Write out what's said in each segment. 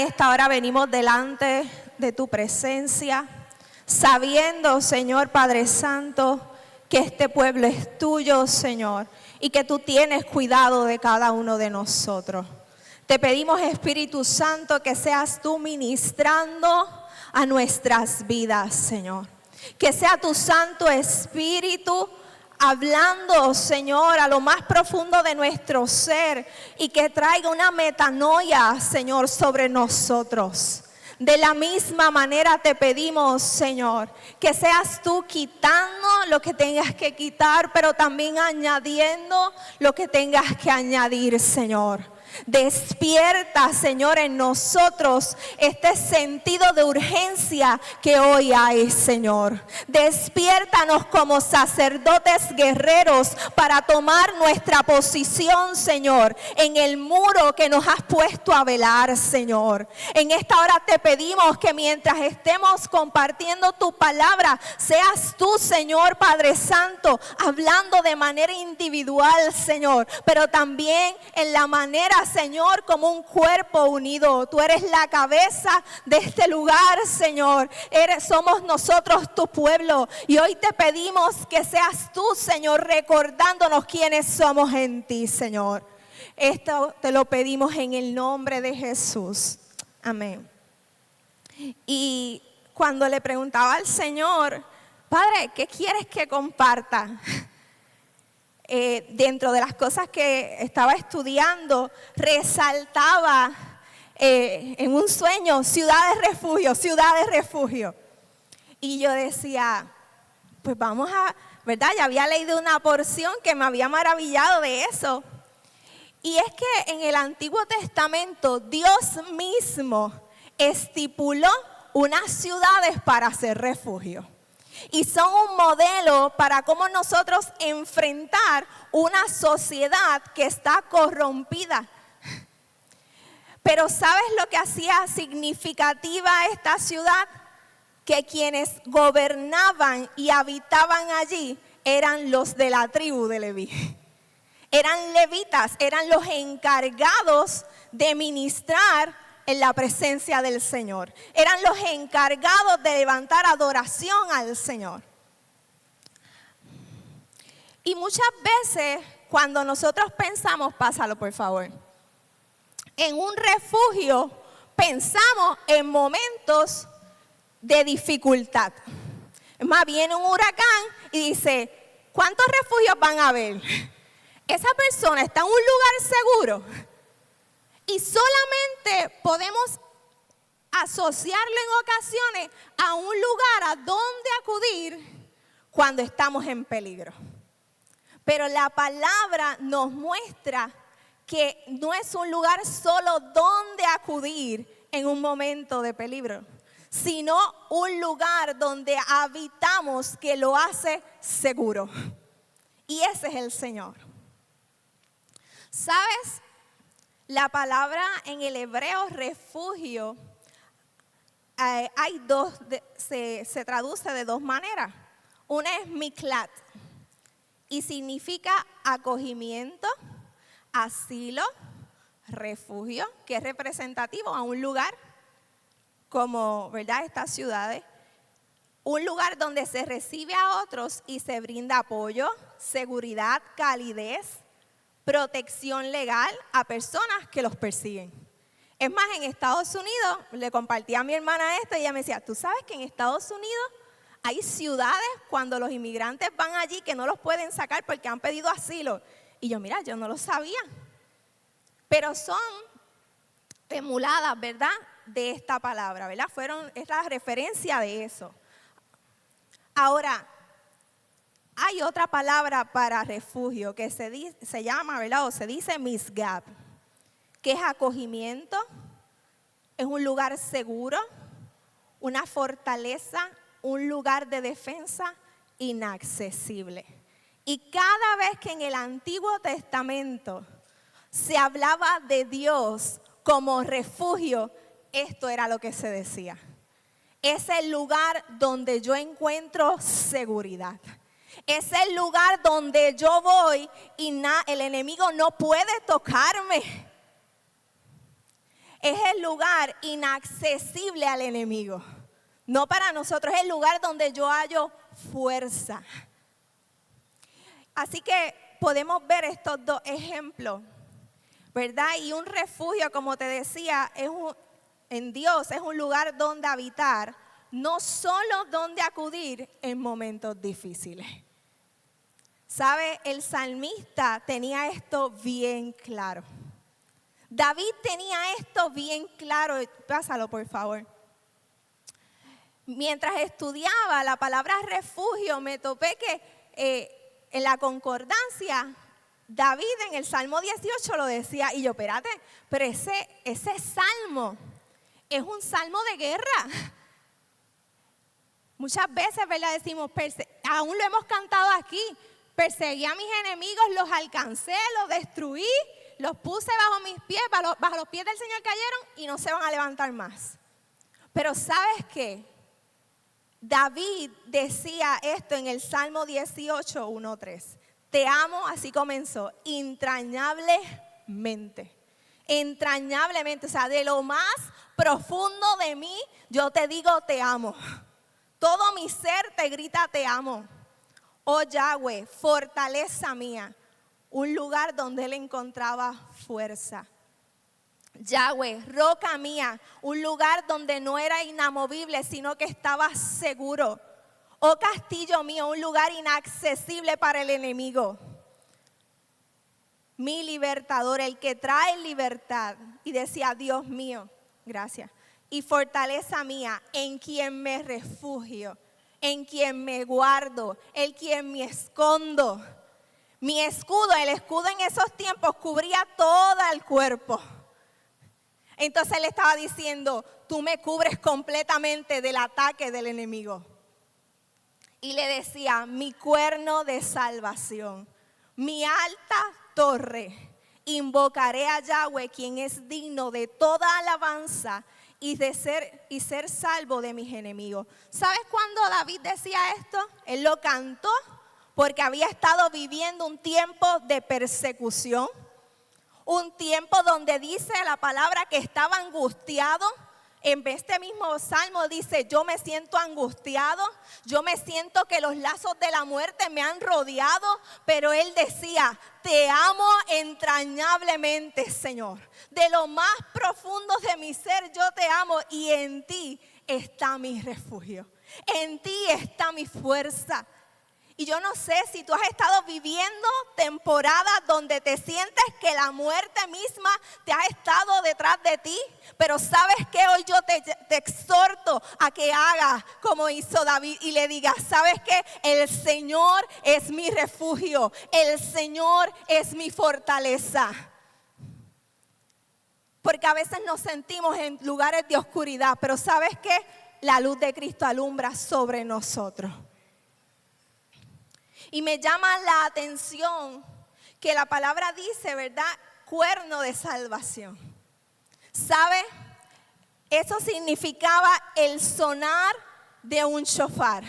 Esta hora venimos delante de tu presencia, sabiendo, Señor Padre Santo, que este pueblo es tuyo, Señor, y que tú tienes cuidado de cada uno de nosotros. Te pedimos, Espíritu Santo, que seas tú ministrando a nuestras vidas, Señor. Que sea tu Santo Espíritu hablando, Señor, a lo más profundo de nuestro ser y que traiga una metanoia, Señor, sobre nosotros. De la misma manera te pedimos, Señor, que seas tú quitando lo que tengas que quitar, pero también añadiendo lo que tengas que añadir, Señor. Despierta, Señor, en nosotros este sentido de urgencia que hoy hay, Señor. Despiértanos como sacerdotes guerreros para tomar nuestra posición, Señor, en el muro que nos has puesto a velar, Señor. En esta hora te pedimos que mientras estemos compartiendo tu palabra, seas tú, Señor Padre Santo, hablando de manera individual, Señor, pero también en la manera, Señor, como un cuerpo unido. Tú eres la cabeza de este lugar, Señor. Somos nosotros tu pueblo. Y hoy te pedimos que seas tú, Señor, recordándonos quiénes somos en ti, Señor. Esto te lo pedimos en el nombre de Jesús. Amén. Y cuando le preguntaba al Señor, Padre, ¿qué quieres que comparta? Dentro de las cosas que estaba estudiando, resaltaba en un sueño ciudades refugio. Y yo decía, pues vamos a, ¿verdad? Ya había leído una porción que me había maravillado de eso. Y es que en el Antiguo Testamento Dios mismo estipuló unas ciudades para ser refugio. Y son un modelo para cómo nosotros enfrentar una sociedad que está corrompida. Pero ¿sabes lo que hacía significativa esta ciudad? Que quienes gobernaban y habitaban allí eran los de la tribu de Leví. Eran levitas, eran los encargados de ministrar en la presencia del Señor. Eran los encargados de levantar adoración al Señor. Y muchas veces cuando nosotros pensamos, pásalo por favor, en un refugio, pensamos en momentos de dificultad. Es más, viene un huracán y dice, ¿cuántos refugios van a haber? Esa persona está en un lugar seguro. Y solamente podemos asociarlo en ocasiones a un lugar a donde acudir cuando estamos en peligro. Pero la palabra nos muestra que no es un lugar solo donde acudir en un momento de peligro, sino un lugar donde habitamos que lo hace seguro. Y ese es el Señor. ¿Sabes? La palabra en el hebreo refugio hay dos, se traduce de dos maneras. Una es miklat y significa acogimiento, asilo, refugio, que es representativo a un lugar como, ¿verdad?, estas ciudades. Un lugar donde se recibe a otros y se brinda apoyo, seguridad, calidez, protección legal a personas que los persiguen. Es más, en Estados Unidos, le compartí a mi hermana esto y ella me decía, ¿tú sabes que en Estados Unidos hay ciudades cuando los inmigrantes van allí que no los pueden sacar porque han pedido asilo? Y yo, mira, yo no lo sabía. Pero son emuladas, ¿verdad?, de esta palabra, ¿verdad? Es la referencia de eso. Ahora, hay otra palabra para refugio que se llama, ¿verdad?, o se dice misgab, que es acogimiento, es un lugar seguro, una fortaleza, un lugar de defensa inaccesible. Y cada vez que en el Antiguo Testamento se hablaba de Dios como refugio, esto era lo que se decía. Es el lugar donde yo encuentro seguridad. Es el lugar donde yo voy y el enemigo no puede tocarme. Es el lugar inaccesible al enemigo. No para nosotros, es el lugar donde yo hallo fuerza. Así que podemos ver estos dos ejemplos, ¿verdad? Y un refugio, como te decía, en Dios es un lugar donde habitar, no solo donde acudir en momentos difíciles. ¿Sabe? El salmista tenía esto bien claro. David tenía esto bien claro. Pásalo, por favor. Mientras estudiaba la palabra refugio, me topé que en la concordancia, David en el Salmo 18 lo decía. Y yo, espérate, pero ese salmo es un salmo de guerra. Muchas veces, ¿verdad? Decimos, aún lo hemos cantado aquí. Perseguí a mis enemigos, los alcancé, los destruí, los puse bajo mis pies, bajo los pies del Señor cayeron y no se van a levantar más. Pero ¿sabes qué? David decía esto en el Salmo 18, 1, 3. Te amo, así comenzó, entrañablemente. Entrañablemente, o sea, de lo más profundo de mí, yo te digo te amo. Todo mi ser te grita te amo. Oh Yahweh, fortaleza mía, un lugar donde él encontraba fuerza. Yahweh, roca mía, un lugar donde no era inamovible, sino que estaba seguro. Oh castillo mío, un lugar inaccesible para el enemigo. Mi libertador, el que trae libertad. Y decía, Dios mío, gracias. Y fortaleza mía, en quien me refugio, en quien me guardo, en quien me escondo. Mi escudo, el escudo en esos tiempos cubría todo el cuerpo. Entonces él estaba diciendo, tú me cubres completamente del ataque del enemigo. Y le decía, mi cuerno de salvación, mi alta torre, invocaré a Yahweh, quien es digno de toda alabanza y ser salvo de mis enemigos. ¿Sabes cuándo David decía esto? Él lo cantó porque había estado viviendo un tiempo de persecución. Un tiempo donde dice la palabra que estaba angustiado. En este mismo salmo dice, yo me siento angustiado, yo me siento que los lazos de la muerte me han rodeado, pero él decía, te amo entrañablemente, Señor. De lo más profundo de mi ser yo te amo y en ti está mi refugio, en ti está mi fuerza. Y yo no sé si tú has estado viviendo temporadas donde te sientes que la muerte misma te ha estado detrás de ti. Pero ¿sabes qué? Hoy yo te exhorto a que hagas como hizo David y le digas, ¿sabes qué? El Señor es mi refugio, el Señor es mi fortaleza. Porque a veces nos sentimos en lugares de oscuridad, pero ¿sabes qué? La luz de Cristo alumbra sobre nosotros. Y me llama la atención que la palabra dice, ¿verdad? Cuerno de salvación. ¿Sabe? Eso significaba el sonar de un shofar,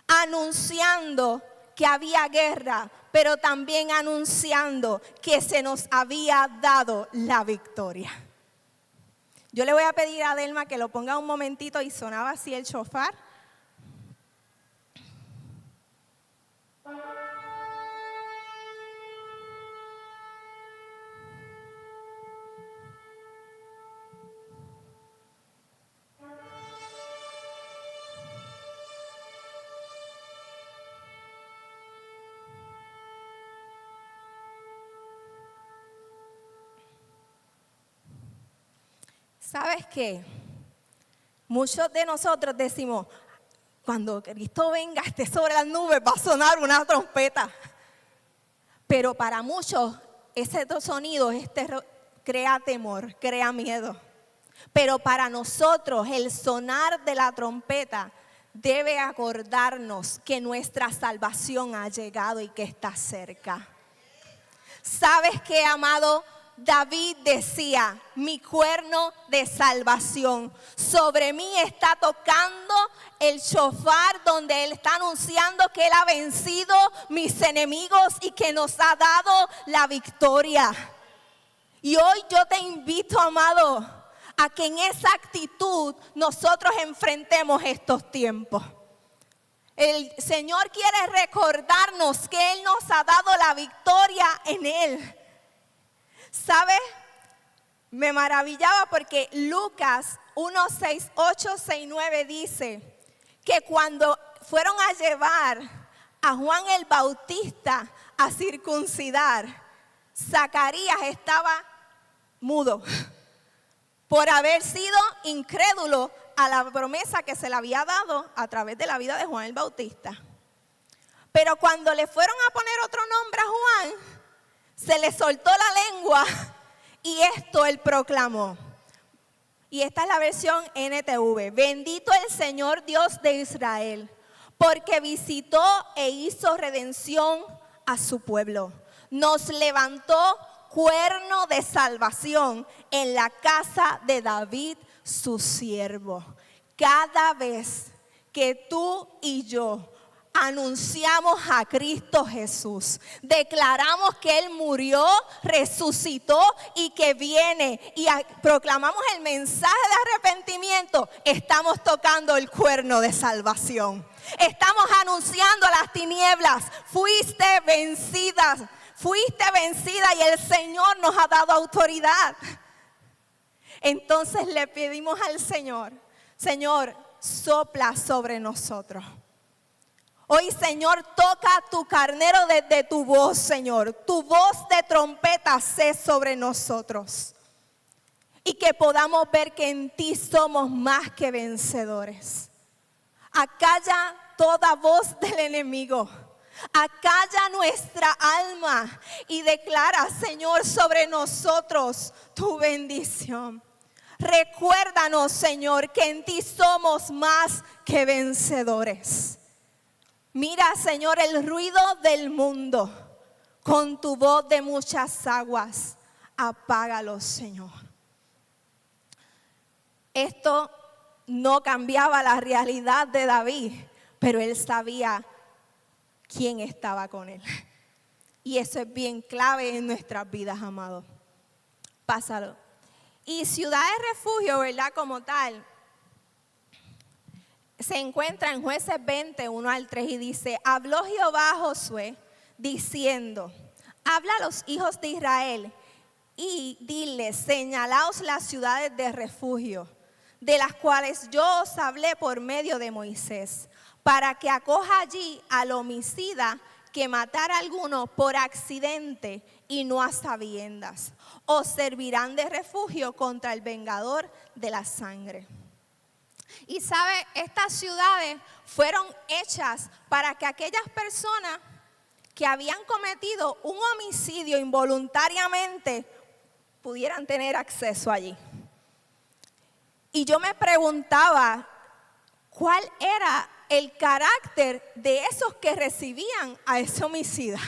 anunciando que había guerra, pero también anunciando que se nos había dado la victoria. Yo le voy a pedir a Delma que lo ponga un momentito y sonaba así el shofar. ¿Sabes qué? Muchos de nosotros decimos, cuando Cristo venga, esté sobre las nubes, va a sonar una trompeta. Pero para muchos, ese sonido crea temor, crea miedo. Pero para nosotros, el sonar de la trompeta debe acordarnos que nuestra salvación ha llegado y que está cerca. ¿Sabes qué, amado? David decía, mi cuerno de salvación. Sobre mí está tocando el shofar donde él está anunciando que él ha vencido mis enemigos y que nos ha dado la victoria. Y hoy yo te invito, amado, a que en esa actitud nosotros enfrentemos estos tiempos. El Señor quiere recordarnos que Él nos ha dado la victoria en Él. ¿Sabes? Me maravillaba porque Lucas 1, 6, 8, 6, 9 dice que cuando fueron a llevar a Juan el Bautista a circuncidar, Zacarías estaba mudo por haber sido incrédulo a la promesa que se le había dado a través de la vida de Juan el Bautista. Pero cuando le fueron a poner otro nombre a Juan, se le soltó la lengua y esto él proclamó. Y esta es la versión NTV. Bendito el Señor Dios de Israel, porque visitó e hizo redención a su pueblo. Nos levantó cuerno de salvación en la casa de David, su siervo. Cada vez que tú y yo anunciamos a Cristo Jesús, declaramos que Él murió, resucitó y que viene, y proclamamos el mensaje de arrepentimiento, estamos tocando el cuerno de salvación. Estamos anunciando a las tinieblas: fuiste vencida y el Señor nos ha dado autoridad. Entonces le pedimos al Señor: Señor, sopla sobre nosotros. Hoy, Señor, toca a tu carnero desde tu voz, Señor. Tu voz de trompeta sé sobre nosotros. Y que podamos ver que en ti somos más que vencedores. Acalla toda voz del enemigo. Acalla nuestra alma y declara, Señor, sobre nosotros tu bendición. Recuérdanos, Señor, que en ti somos más que vencedores. Mira, Señor, el ruido del mundo. Con tu voz de muchas aguas, apágalo, Señor. Esto no cambiaba la realidad de David, pero él sabía quién estaba con él. Y eso es bien clave en nuestras vidas, amados. Pásalo. Y ciudad de refugio, ¿verdad? Como tal, se encuentra en Jueces 20, 1 al 3 y dice: habló Jehová a Josué diciendo: habla a los hijos de Israel y diles: señalaos las ciudades de refugio, de las cuales yo os hablé por medio de Moisés, para que acoja allí al homicida que matara a alguno por accidente y no a sabiendas. Os servirán de refugio contra el vengador de la sangre. Y sabe, estas ciudades fueron hechas para que aquellas personas que habían cometido un homicidio involuntariamente pudieran tener acceso allí. Y yo me preguntaba, ¿cuál era el carácter de esos que recibían a ese homicida?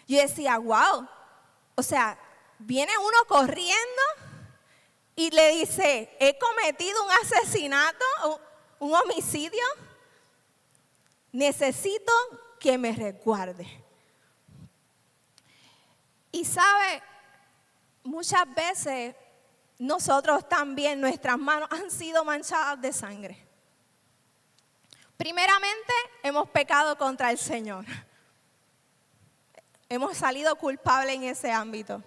Yo decía, wow, o sea, viene uno corriendo y le dice: he cometido un asesinato, un homicidio, necesito que me resguarde. Y sabe, muchas veces nosotros también, nuestras manos han sido manchadas de sangre. Primeramente, hemos pecado contra el Señor. Hemos salido culpables en ese ámbito.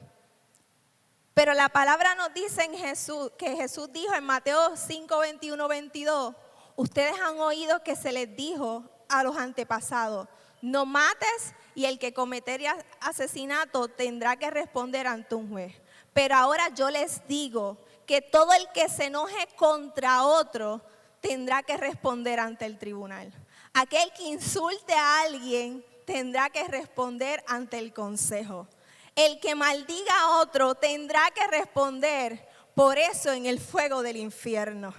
Pero la palabra nos dice en Jesús, que Jesús dijo en Mateo 5, 21, 22, ustedes han oído que se les dijo a los antepasados: no mates, y el que cometiera asesinato tendrá que responder ante un juez. Pero ahora yo les digo que todo el que se enoje contra otro tendrá que responder ante el tribunal. Aquel que insulte a alguien tendrá que responder ante el consejo. El que maldiga a otro tendrá que responder por eso en el fuego del infierno.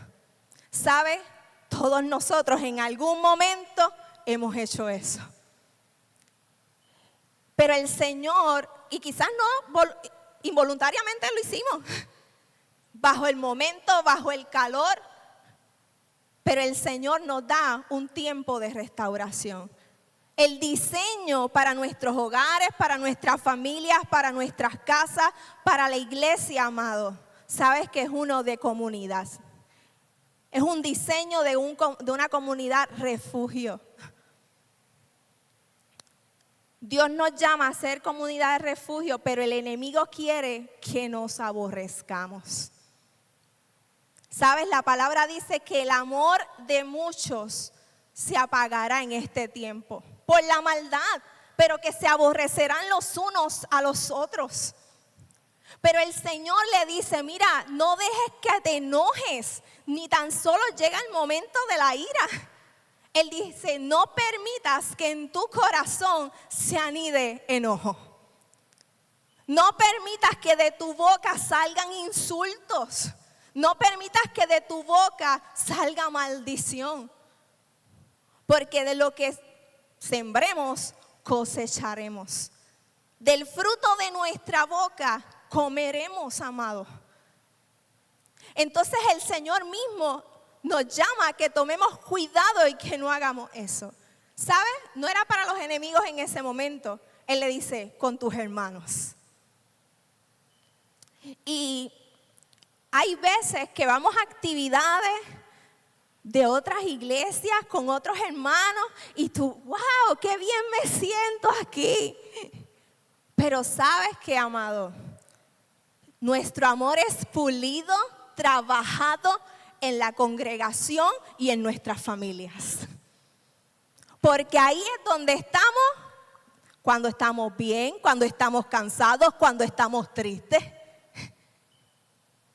¿Sabe? Todos nosotros en algún momento hemos hecho eso. Pero el Señor, y quizás no involuntariamente lo hicimos, bajo el momento, bajo el calor, pero el Señor nos da un tiempo de restauración. El diseño para nuestros hogares, para nuestras familias, para nuestras casas, para la iglesia, amado, sabes que es uno de comunidad. Es un diseño de una comunidad refugio. Dios nos llama a ser comunidad de refugio, pero el enemigo quiere que nos aborrezcamos. ¿Sabes? La palabra dice que el amor de muchos se apagará en este tiempo por la maldad, pero que se aborrecerán los unos a los otros. Pero el Señor le dice, mira, no dejes que te enojes, ni tan solo llega el momento de la ira. Él dice, no permitas que en tu corazón se anide enojo. No permitas que de tu boca salgan insultos. No permitas que de tu boca salga maldición. Porque de lo que sembremos, cosecharemos. Del fruto de nuestra boca comeremos, amado. Entonces el Señor mismo nos llama a que tomemos cuidado y que no hagamos eso. ¿Sabes? No era para los enemigos en ese momento. Él le dice, con tus hermanos. Y hay veces que vamos a actividades de otras iglesias con otros hermanos y tú, wow, qué bien me siento aquí. Pero ¿sabes qué, amado? Nuestro amor es pulido, trabajado en la congregación y en nuestras familias. Porque ahí es donde estamos, cuando estamos bien, cuando estamos cansados, cuando estamos tristes.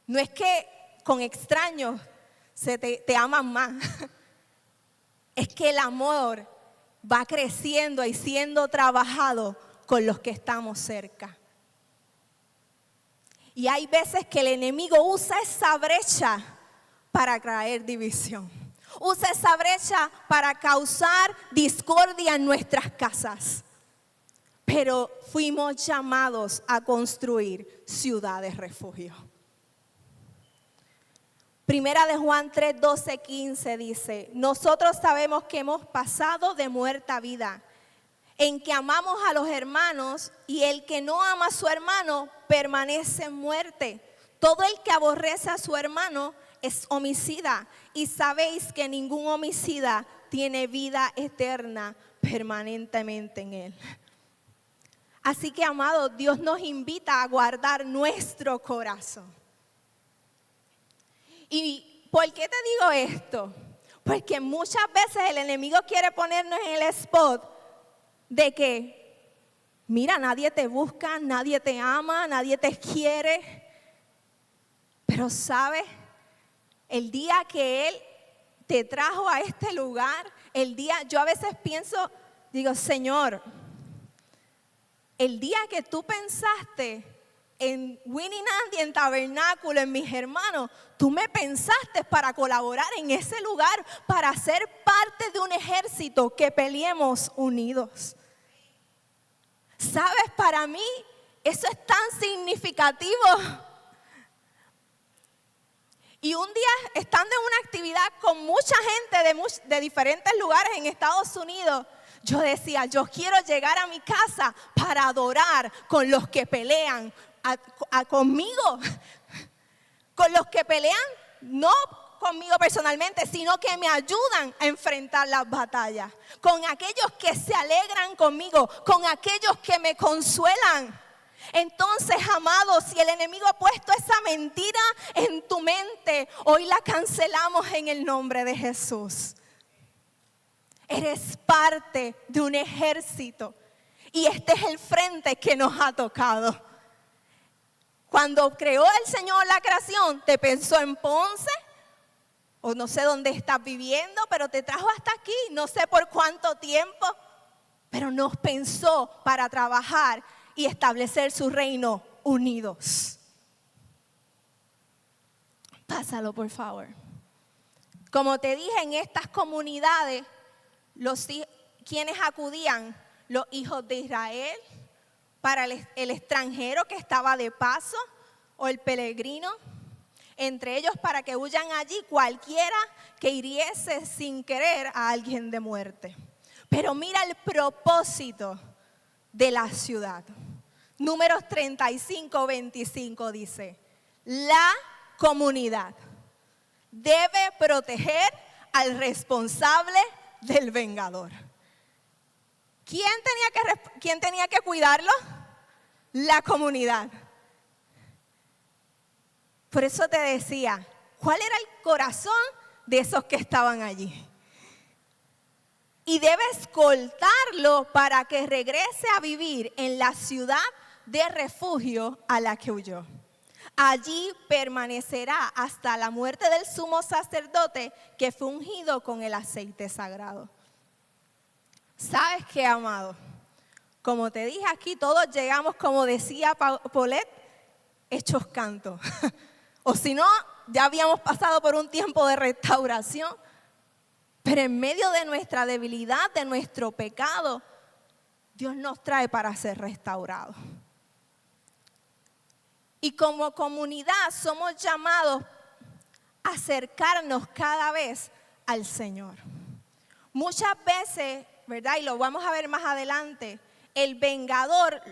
No es que con extraños te aman más. Es que el amor va creciendo y siendo trabajado con los que estamos cerca. Y hay veces que el enemigo usa esa brecha para traer división. Usa esa brecha para causar discordia en nuestras casas. Pero fuimos llamados a construir ciudades refugio. Primera de Juan 3, 12, 15 dice, nosotros sabemos que hemos pasado de muerte a vida, en que amamos a los hermanos, y el que no ama a su hermano permanece en muerte. Todo el que aborrece a su hermano es homicida, y sabéis que ningún homicida tiene vida eterna permanentemente en él. Así que, amado, Dios nos invita a guardar nuestro corazón. ¿Y por qué te digo esto? Porque muchas veces el enemigo quiere ponernos en el spot de que, mira, nadie te busca, nadie te ama, nadie te quiere. Pero ¿sabes? El día que Él te trajo a este lugar, yo a veces pienso, digo, Señor, el día que tú pensaste en Winning Andy, en Tabernáculo, en mis hermanos, tú me pensaste para colaborar en ese lugar, para ser parte de un ejército que peleemos unidos. ¿Sabes? Para mí eso es tan significativo. Y un día, estando en una actividad con mucha gente de diferentes lugares en Estados Unidos, yo decía, yo quiero llegar a mi casa para adorar con los que pelean conmigo. Con los que pelean, no conmigo personalmente, sino que me ayudan a enfrentar las batallas. Con aquellos que se alegran conmigo, con aquellos que me consuelan. Entonces, amados, si el enemigo ha puesto esa mentira en tu mente, hoy la cancelamos en el nombre de Jesús. Eres parte de un ejército y este es el frente que nos ha tocado. Cuando creó el Señor la creación, te pensó en Ponce, o no sé dónde estás viviendo, pero te trajo hasta aquí, no sé por cuánto tiempo, pero nos pensó para trabajar y establecer su reino unidos. Pásalo, por favor. Como te dije, en estas comunidades, quienes acudían, los hijos de Israel, para el extranjero que estaba de paso, o el peregrino, entre ellos para que huyan allí cualquiera que hiriese sin querer a alguien de muerte. Pero mira el propósito de la ciudad. Números 35, 25 dice, la comunidad debe proteger al responsable del vengador. ¿Quién tenía que cuidarlo? La comunidad. Por eso te decía, ¿cuál era el corazón de esos que estaban allí? Y debe escoltarlo para que regrese a vivir en la ciudad de refugio a la que huyó. Allí permanecerá hasta la muerte del sumo sacerdote que fue ungido con el aceite sagrado. ¿Sabes qué, amado? Como te dije aquí, todos llegamos, como decía Paulette, hechos canto. O si no, ya habíamos pasado por un tiempo de restauración. Pero en medio de nuestra debilidad, de nuestro pecado, Dios nos trae para ser restaurados. Y como comunidad somos llamados a acercarnos cada vez al Señor. Muchas veces, ¿verdad? Y lo vamos a ver más adelante, el vengador,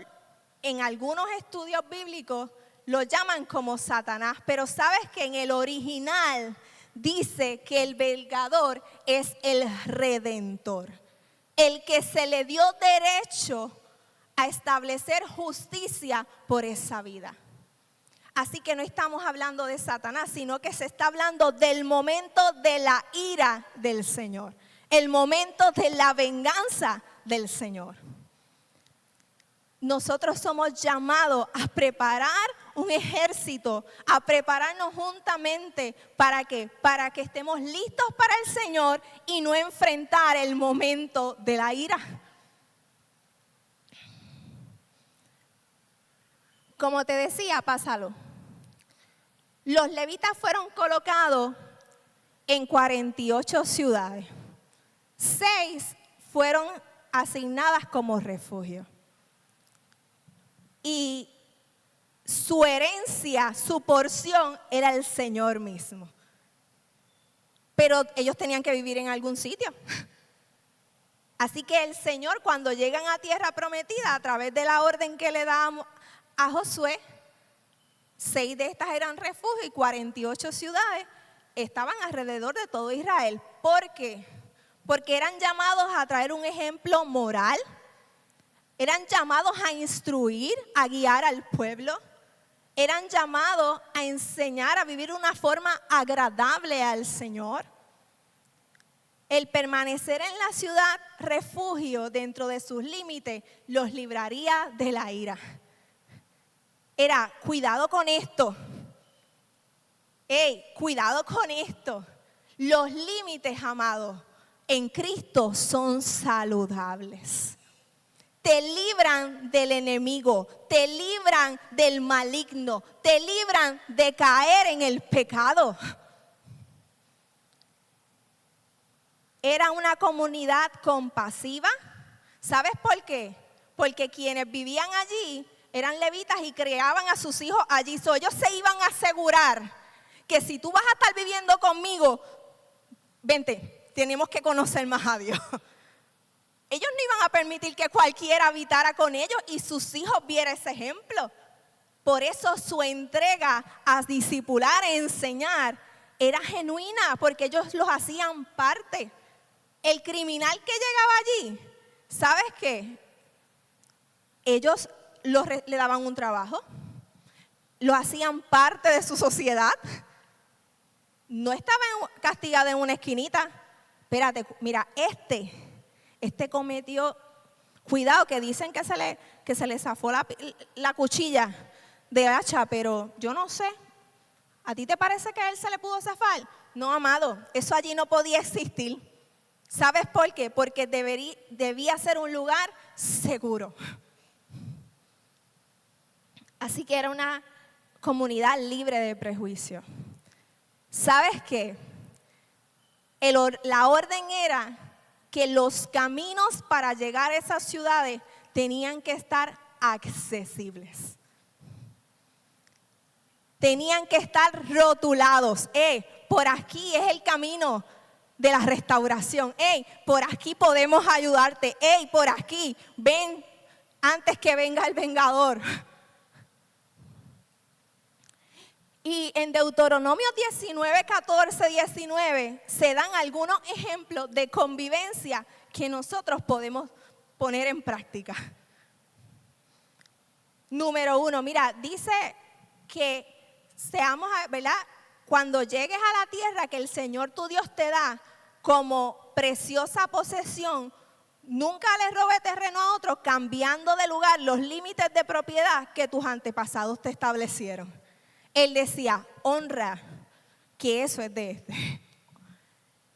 en algunos estudios bíblicos, lo llaman como Satanás. Pero sabes que en el original dice que el vengador es el redentor, el que se le dio derecho a establecer justicia por esa vida. Así que no estamos hablando de Satanás, sino que se está hablando del momento de la ira del Señor, el momento de la venganza del Señor. Nosotros somos llamados a preparar un ejército, a prepararnos juntamente. ¿Para qué? Para que estemos listos para el Señor y no enfrentar el momento de la ira. Como te decía, pásalo. Los levitas fueron colocados en 48 ciudades. 6 fueron asignadas como refugio. Y su herencia, su porción era el Señor mismo. Pero ellos tenían que vivir en algún sitio. Así que el Señor, cuando llegan a tierra prometida, a través de la orden que le da a Josué, 6 de estas eran refugio y 48 ciudades estaban alrededor de todo Israel. ¿Por qué? Porque eran llamados a traer un ejemplo moral, eran llamados a instruir, a guiar al pueblo, eran llamados a enseñar a vivir una forma agradable al Señor. El permanecer en la ciudad refugio dentro de sus límites los libraría de la ira. Era, cuidado con esto. Cuidado con esto. Los límites, amados, en Cristo son saludables. Te libran del enemigo, te libran del maligno, te libran de caer en el pecado. Era una comunidad compasiva. ¿Sabes por qué? Porque quienes vivían allí eran levitas y criaban a sus hijos allí. Ellos se iban a asegurar que si tú vas a estar viviendo conmigo, vente, tenemos que conocer más a Dios. Ellos no iban a permitir que cualquiera habitara con ellos y sus hijos vieran ese ejemplo. Por eso su entrega a discipular, a enseñar, era genuina, porque ellos los hacían parte. El criminal que llegaba allí, ¿sabes qué? Ellos le daban un trabajo, lo hacían parte de su sociedad. No estaba castigado en una esquinita. Espérate, mira, este cometió, cuidado que dicen que se le zafó la cuchilla de hacha, pero yo no sé. ¿A ti te parece que a él se le pudo zafar? No, amado, eso allí no podía existir. ¿Sabes por qué? Porque debía ser un lugar seguro. Así que era una comunidad libre de prejuicio. ¿Sabes qué? La orden era que los caminos para llegar a esas ciudades tenían que estar accesibles. Tenían que estar rotulados. Por aquí es el camino de la restauración. Por aquí podemos ayudarte. Por aquí, ven antes que venga el vengador. Y en Deuteronomio 19, 14, 19 se dan algunos ejemplos de convivencia que nosotros podemos poner en práctica. Número 1, mira, dice que seamos, ¿verdad? Cuando llegues a la tierra que el Señor tu Dios te da como preciosa posesión, nunca le robe terreno a otro, cambiando de lugar los límites de propiedad que tus antepasados te establecieron. Él decía, honra, que eso es de este.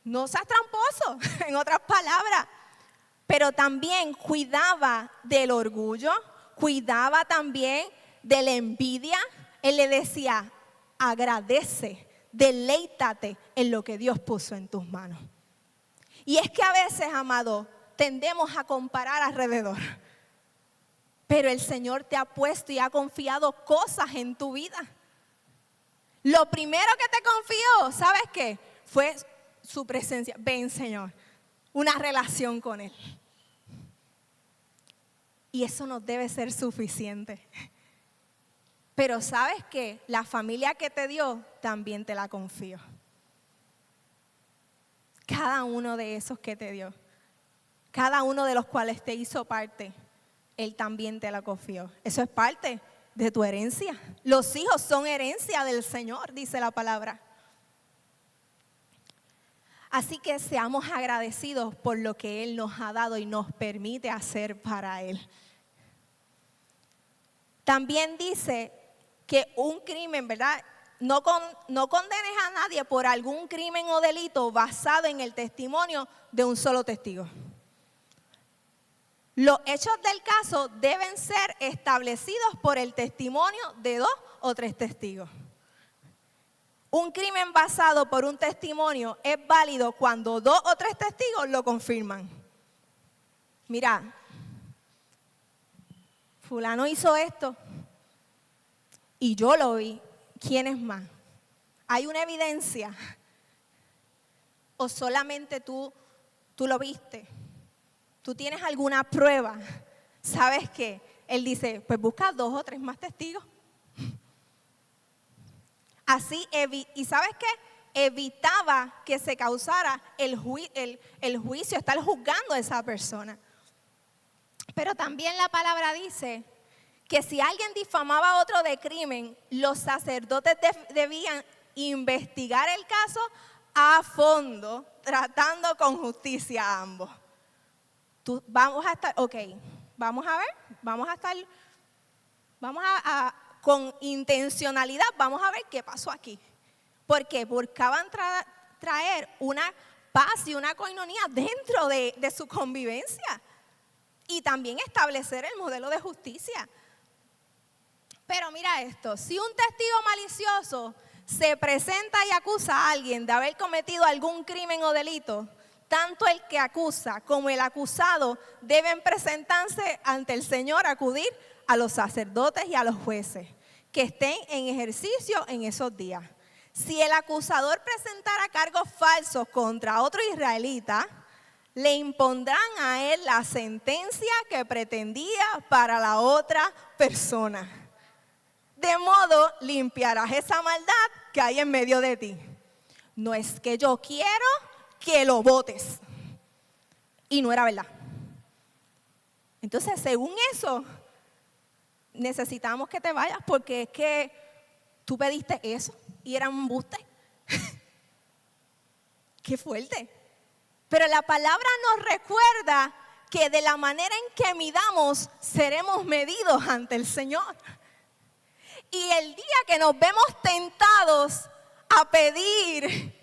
No seas tramposo, en otras palabras. Pero también cuidaba del orgullo, cuidaba también de la envidia. Él le decía, agradece, deleítate en lo que Dios puso en tus manos. Y es que a veces, amado, tendemos a comparar alrededor. Pero el Señor te ha puesto y ha confiado cosas en tu vida. Lo primero que te confió, ¿sabes qué? Fue su presencia. Ven, Señor, una relación con Él. Y eso no debe ser suficiente. Pero ¿sabes qué? La familia que te dio también te la confió. Cada uno de esos que te dio, cada uno de los cuales te hizo parte, Él también te la confió. Eso es parte de tu herencia. Los hijos son herencia del Señor, dice la palabra. Así que seamos agradecidos por lo que Él nos ha dado y nos permite hacer para Él. También dice que un crimen, ¿verdad? No condenes a nadie por algún crimen o delito basado en el testimonio de un solo testigo. Los hechos del caso deben ser establecidos por el testimonio de 2 o 3 testigos. Un crimen basado por un testimonio es válido cuando 2 o 3 testigos lo confirman. Mira, fulano hizo esto y yo lo vi. ¿Quién es más? ¿Hay una evidencia? ¿O solamente tú lo viste? ¿Tú tienes alguna prueba? ¿Sabes qué? Él dice, pues busca 2 o 3 más testigos. Así, ¿y sabes qué? Evitaba que se causara el juicio, estar juzgando a esa persona. Pero también la palabra dice que si alguien difamaba a otro de crimen, los sacerdotes debían investigar el caso a fondo, tratando con justicia a ambos. Vamos a estar, vamos a ver, con intencionalidad, vamos a ver qué pasó aquí. Porque buscaban traer una paz y una coinonía dentro de su convivencia. Y también establecer el modelo de justicia. Pero mira esto, si un testigo malicioso se presenta y acusa a alguien de haber cometido algún crimen o delito, tanto el que acusa como el acusado deben presentarse ante el Señor, acudir a los sacerdotes y a los jueces que estén en ejercicio en esos días. Si el acusador presentara cargos falsos contra otro israelita, le impondrán a él la sentencia que pretendía para la otra persona. De modo limpiarás esa maldad que hay en medio de ti. No es que yo quiero que lo votes. Y no era verdad. Entonces, según eso, necesitamos que te vayas porque es que tú pediste eso y era un embuste. Qué fuerte. Pero la palabra nos recuerda que de la manera en que midamos, seremos medidos ante el Señor. Y el día que nos vemos tentados a pedir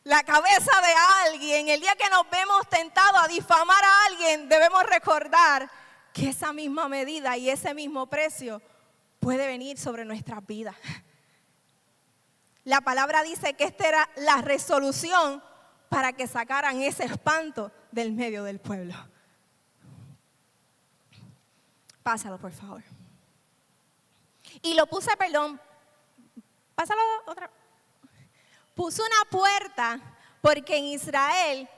la cabeza de alguien, el día que nos vemos tentados a difamar a alguien, debemos recordar que esa misma medida y ese mismo precio puede venir sobre nuestras vidas. La palabra dice que esta era la resolución para que sacaran ese espanto del medio del pueblo. Pásalo, por favor. Y lo puse, pásalo otra. Puso una puerta porque en Israel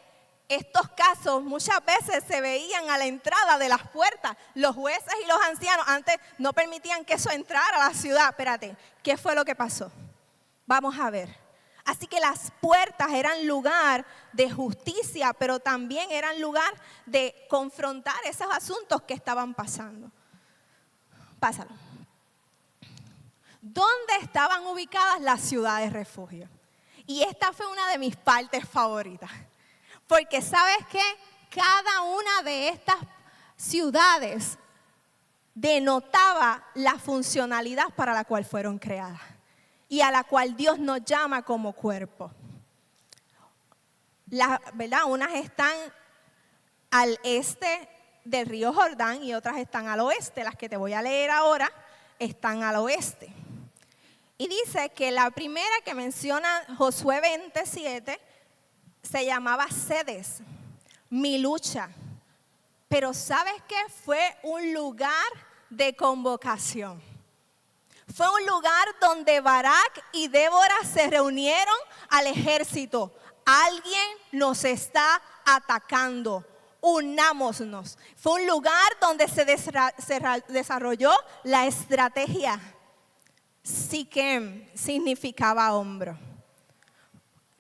estos casos muchas veces se veían a la entrada de las puertas. Los jueces y los ancianos antes no permitían que eso entrara a la ciudad. Espérate, ¿qué fue lo que pasó? Vamos a ver. Así que las puertas eran lugar de justicia, pero también eran lugar de confrontar esos asuntos que estaban pasando. Pásalo. ¿Dónde estaban ubicadas las ciudades refugio? Y esta fue una de mis partes favoritas. Porque ¿sabes qué? Cada una de estas ciudades denotaba la funcionalidad para la cual fueron creadas y a la cual Dios nos llama como cuerpo. ¿Verdad? Unas están al este del río Jordán y otras están al oeste. Las que te voy a leer ahora están al oeste. Y dice que la primera que menciona Josué 27 se llamaba Sedes, mi lucha. Pero ¿sabes qué? Fue un lugar de convocación. Fue un lugar donde Barak y Débora se reunieron al ejército. Alguien nos está atacando. Unámonos. Fue un lugar donde se desarrolló la estrategia. Siquem significaba hombro.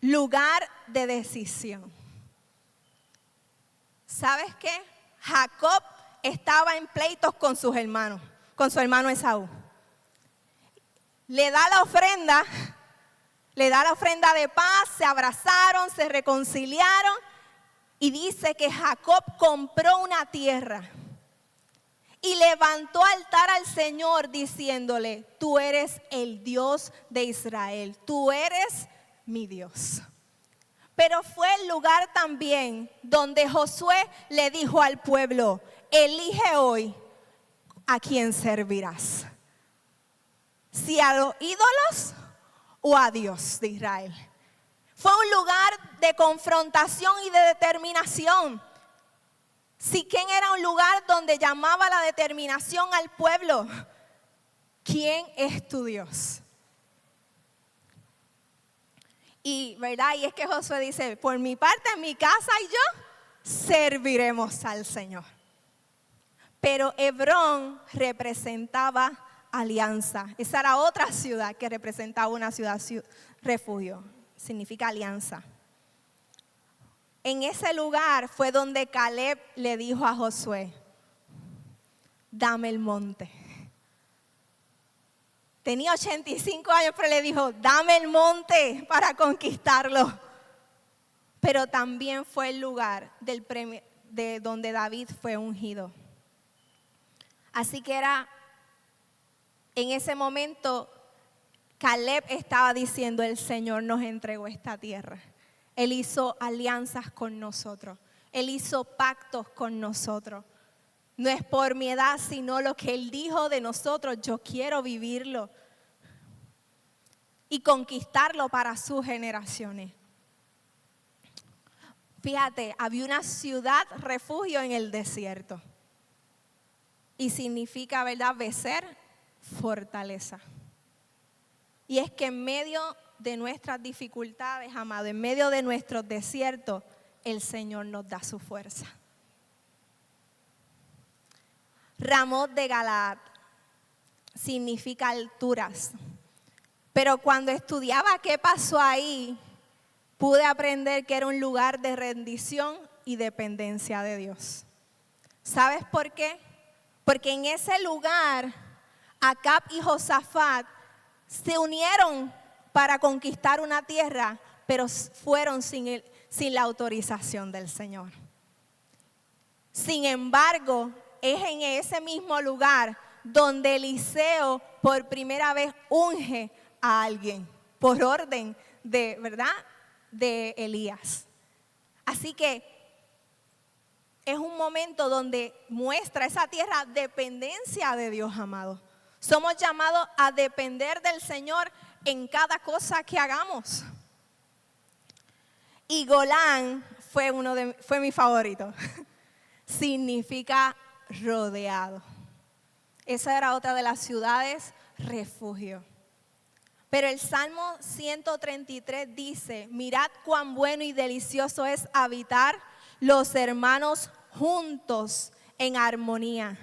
Lugar de decisión. ¿Sabes qué? Jacob estaba en pleitos con sus hermanos, con su hermano Esaú. Le da la ofrenda de paz, se abrazaron, se reconciliaron y dice que Jacob compró una tierra y levantó altar al Señor diciéndole, tú eres el Dios de Israel, tú eres mi Dios. Pero fue el lugar también donde Josué le dijo al pueblo, elige hoy a quién servirás. Si a los ídolos o a Dios de Israel. Fue un lugar de confrontación y de determinación. Siquem era un lugar donde llamaba la determinación al pueblo. ¿Quién es tu Dios? Y, ¿verdad? Y es que Josué dice, por mi parte, en mi casa y yo serviremos al Señor. Pero Hebrón representaba alianza. Esa era otra ciudad que representaba una ciudad refugio. Significa alianza. En ese lugar fue donde Caleb le dijo a Josué, dame el monte. Tenía 85 años, pero le dijo, dame el monte para conquistarlo. Pero también fue el lugar de donde David fue ungido. Así que en ese momento, Caleb estaba diciendo, el Señor nos entregó esta tierra. Él hizo alianzas con nosotros. Él hizo pactos con nosotros. No es por mi edad, sino lo que Él dijo de nosotros. Yo quiero vivirlo y conquistarlo para sus generaciones. Fíjate, había una ciudad refugio en el desierto. Y significa, ¿verdad? Becer, fortaleza. Y es que en medio de nuestras dificultades, amado, en medio de nuestros desiertos, el Señor nos da su fuerza. Ramot de Galaad significa alturas. Pero cuando estudiaba qué pasó ahí, pude aprender que era un lugar de rendición y dependencia de Dios. ¿Sabes por qué? Porque en ese lugar, Acab y Josafat se unieron para conquistar una tierra, pero fueron sin la autorización del Señor. Sin embargo, es en ese mismo lugar donde Eliseo por primera vez unge a alguien por orden de, ¿verdad?, de Elías. Así que es un momento donde muestra esa tierra dependencia de Dios, amado. Somos llamados a depender del Señor en cada cosa que hagamos. Y Golán fue mi favorito. Significa rodeado. Esa era otra de las ciudades refugio. Pero el Salmo 133 dice, mirad cuán bueno y delicioso es habitar los hermanos juntos en armonía.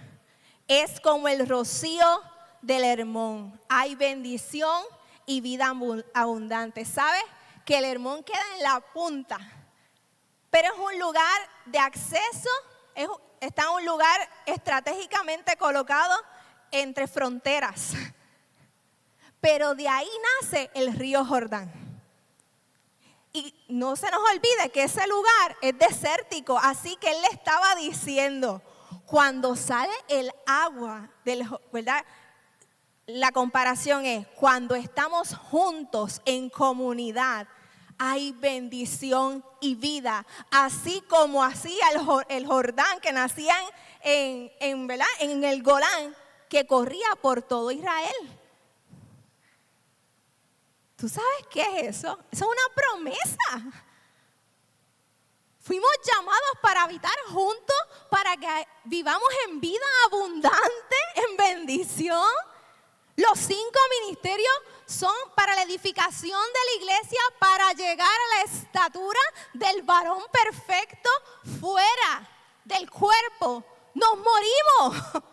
Es como el rocío del Hermón. Hay bendición y vida abundante. ¿Sabes? Que el Hermón queda en la punta, pero es un lugar de acceso, está en un lugar estratégicamente colocado entre fronteras. Pero de ahí nace el río Jordán. Y no se nos olvide que ese lugar es desértico, así que él le estaba diciendo, cuando sale el agua, ¿verdad? La comparación es, cuando estamos juntos en comunidad, hay bendición y vida, así como hacía el Jordán que nacía ¿verdad? En el Golán, que corría por todo Israel. ¿Tú sabes qué es eso? Eso es una promesa. Fuimos llamados para habitar juntos, para que vivamos en vida abundante, en bendición. Los 5 ministerios son para la edificación de la iglesia, para llegar a la estatura del varón perfecto. Fuera del cuerpo nos morimos.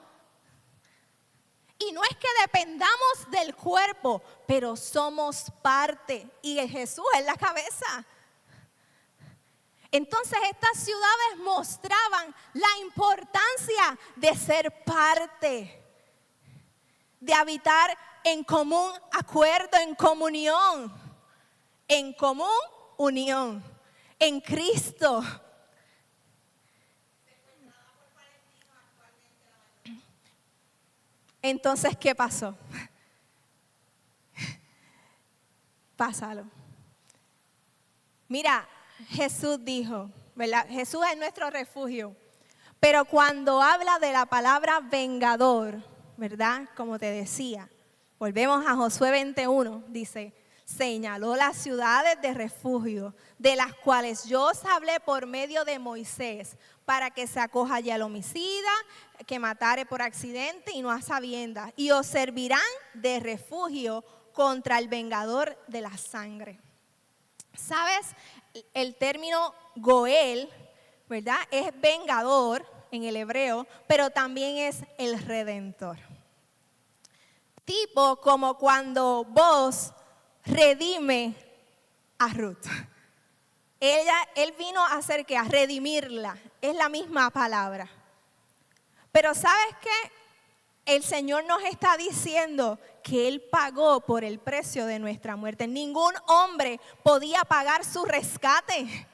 Y no es que dependamos del cuerpo, pero somos parte y Jesús es la cabeza. Entonces estas ciudades mostraban la importancia de ser parte, de habitar en común acuerdo, en comunión, en común unión, en Cristo. Entonces, ¿qué pasó? Pásalo. Mira, Jesús dijo, ¿verdad? Jesús es nuestro refugio. Pero cuando habla de la palabra vengador, ¿verdad? Como te decía, volvemos a Josué 21, dice, señaló las ciudades de refugio, de las cuales yo os hablé por medio de Moisés, para que se acoja ya al homicida, que matare por accidente y no a sabiendas, y os servirán de refugio contra el vengador de la sangre. ¿Sabes? El término Goel, ¿verdad? Es vengador en el hebreo, pero también es el redentor. Tipo como cuando vos redime a Ruth. Él vino a hacer que a redimirla, es la misma palabra. Pero ¿sabes qué? El Señor nos está diciendo que Él pagó por el precio de nuestra muerte. Ningún hombre podía pagar su rescate.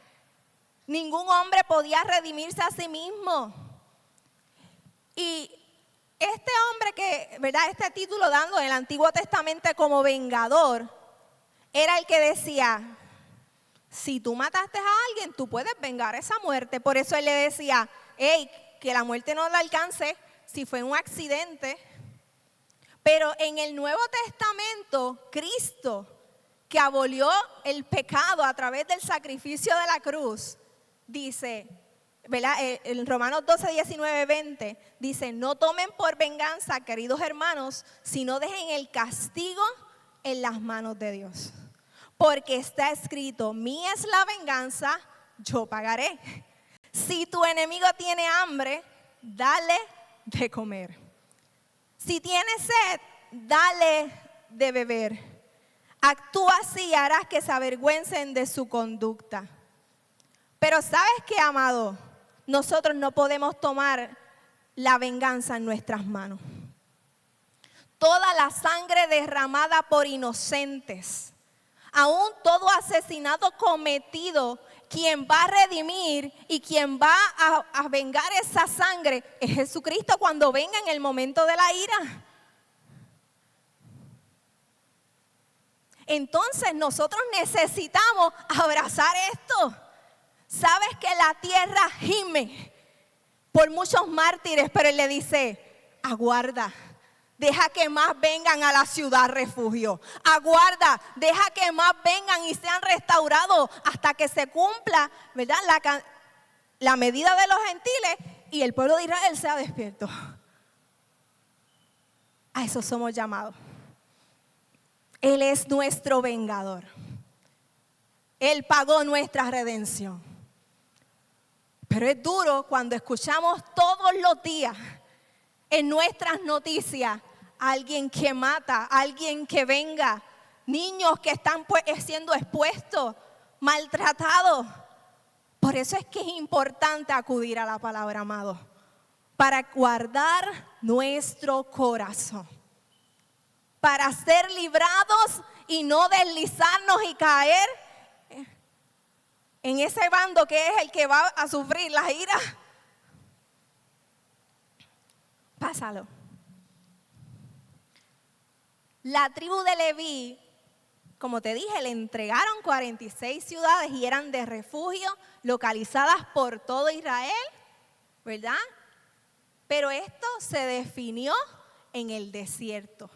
Ningún hombre podía redimirse a sí mismo. Y este hombre que, ¿verdad? Este título dando en el Antiguo Testamento como vengador, era el que decía, si tú mataste a alguien, tú puedes vengar esa muerte. Por eso él le decía, hey, que la muerte no la alcance si fue un accidente. Pero en el Nuevo Testamento, Cristo, que abolió el pecado a través del sacrificio de la cruz, dice, ¿verdad? En Romanos 12, 19, 20, dice, no tomen por venganza, queridos hermanos, sino dejen el castigo en las manos de Dios. Porque está escrito, mía es la venganza, yo pagaré. Si tu enemigo tiene hambre, dale de comer. Si tiene sed, dale de beber. Actúa así y harás que se avergüencen de su conducta. Pero ¿sabes qué, amado? Nosotros no podemos tomar la venganza en nuestras manos. Toda la sangre derramada por inocentes, aún todo asesinato cometido, quien va a redimir y quien va a vengar esa sangre es Jesucristo cuando venga en el momento de la ira. Entonces nosotros necesitamos abrazar esto. Sabes que la tierra gime por muchos mártires, pero él le dice, aguarda. Deja que más vengan a la ciudad refugio. Aguarda, deja que más vengan y sean restaurados hasta que se cumpla, ¿verdad? La medida de los gentiles y el pueblo de Israel sea despierto. A eso somos llamados. Él es nuestro vengador. Él pagó nuestra redención. Pero es duro cuando escuchamos todos los días en nuestras noticias alguien que mata, alguien que venga, niños que están siendo expuestos, maltratados. Por eso es que es importante acudir a la palabra, amado, para guardar nuestro corazón, para ser librados y no deslizarnos y caer en ese bando que es el que va a sufrir la ira. Pásalo. La tribu de Leví, como te dije, le entregaron 46 ciudades y eran de refugio, localizadas por todo Israel, ¿verdad? Pero esto se definió en el desierto.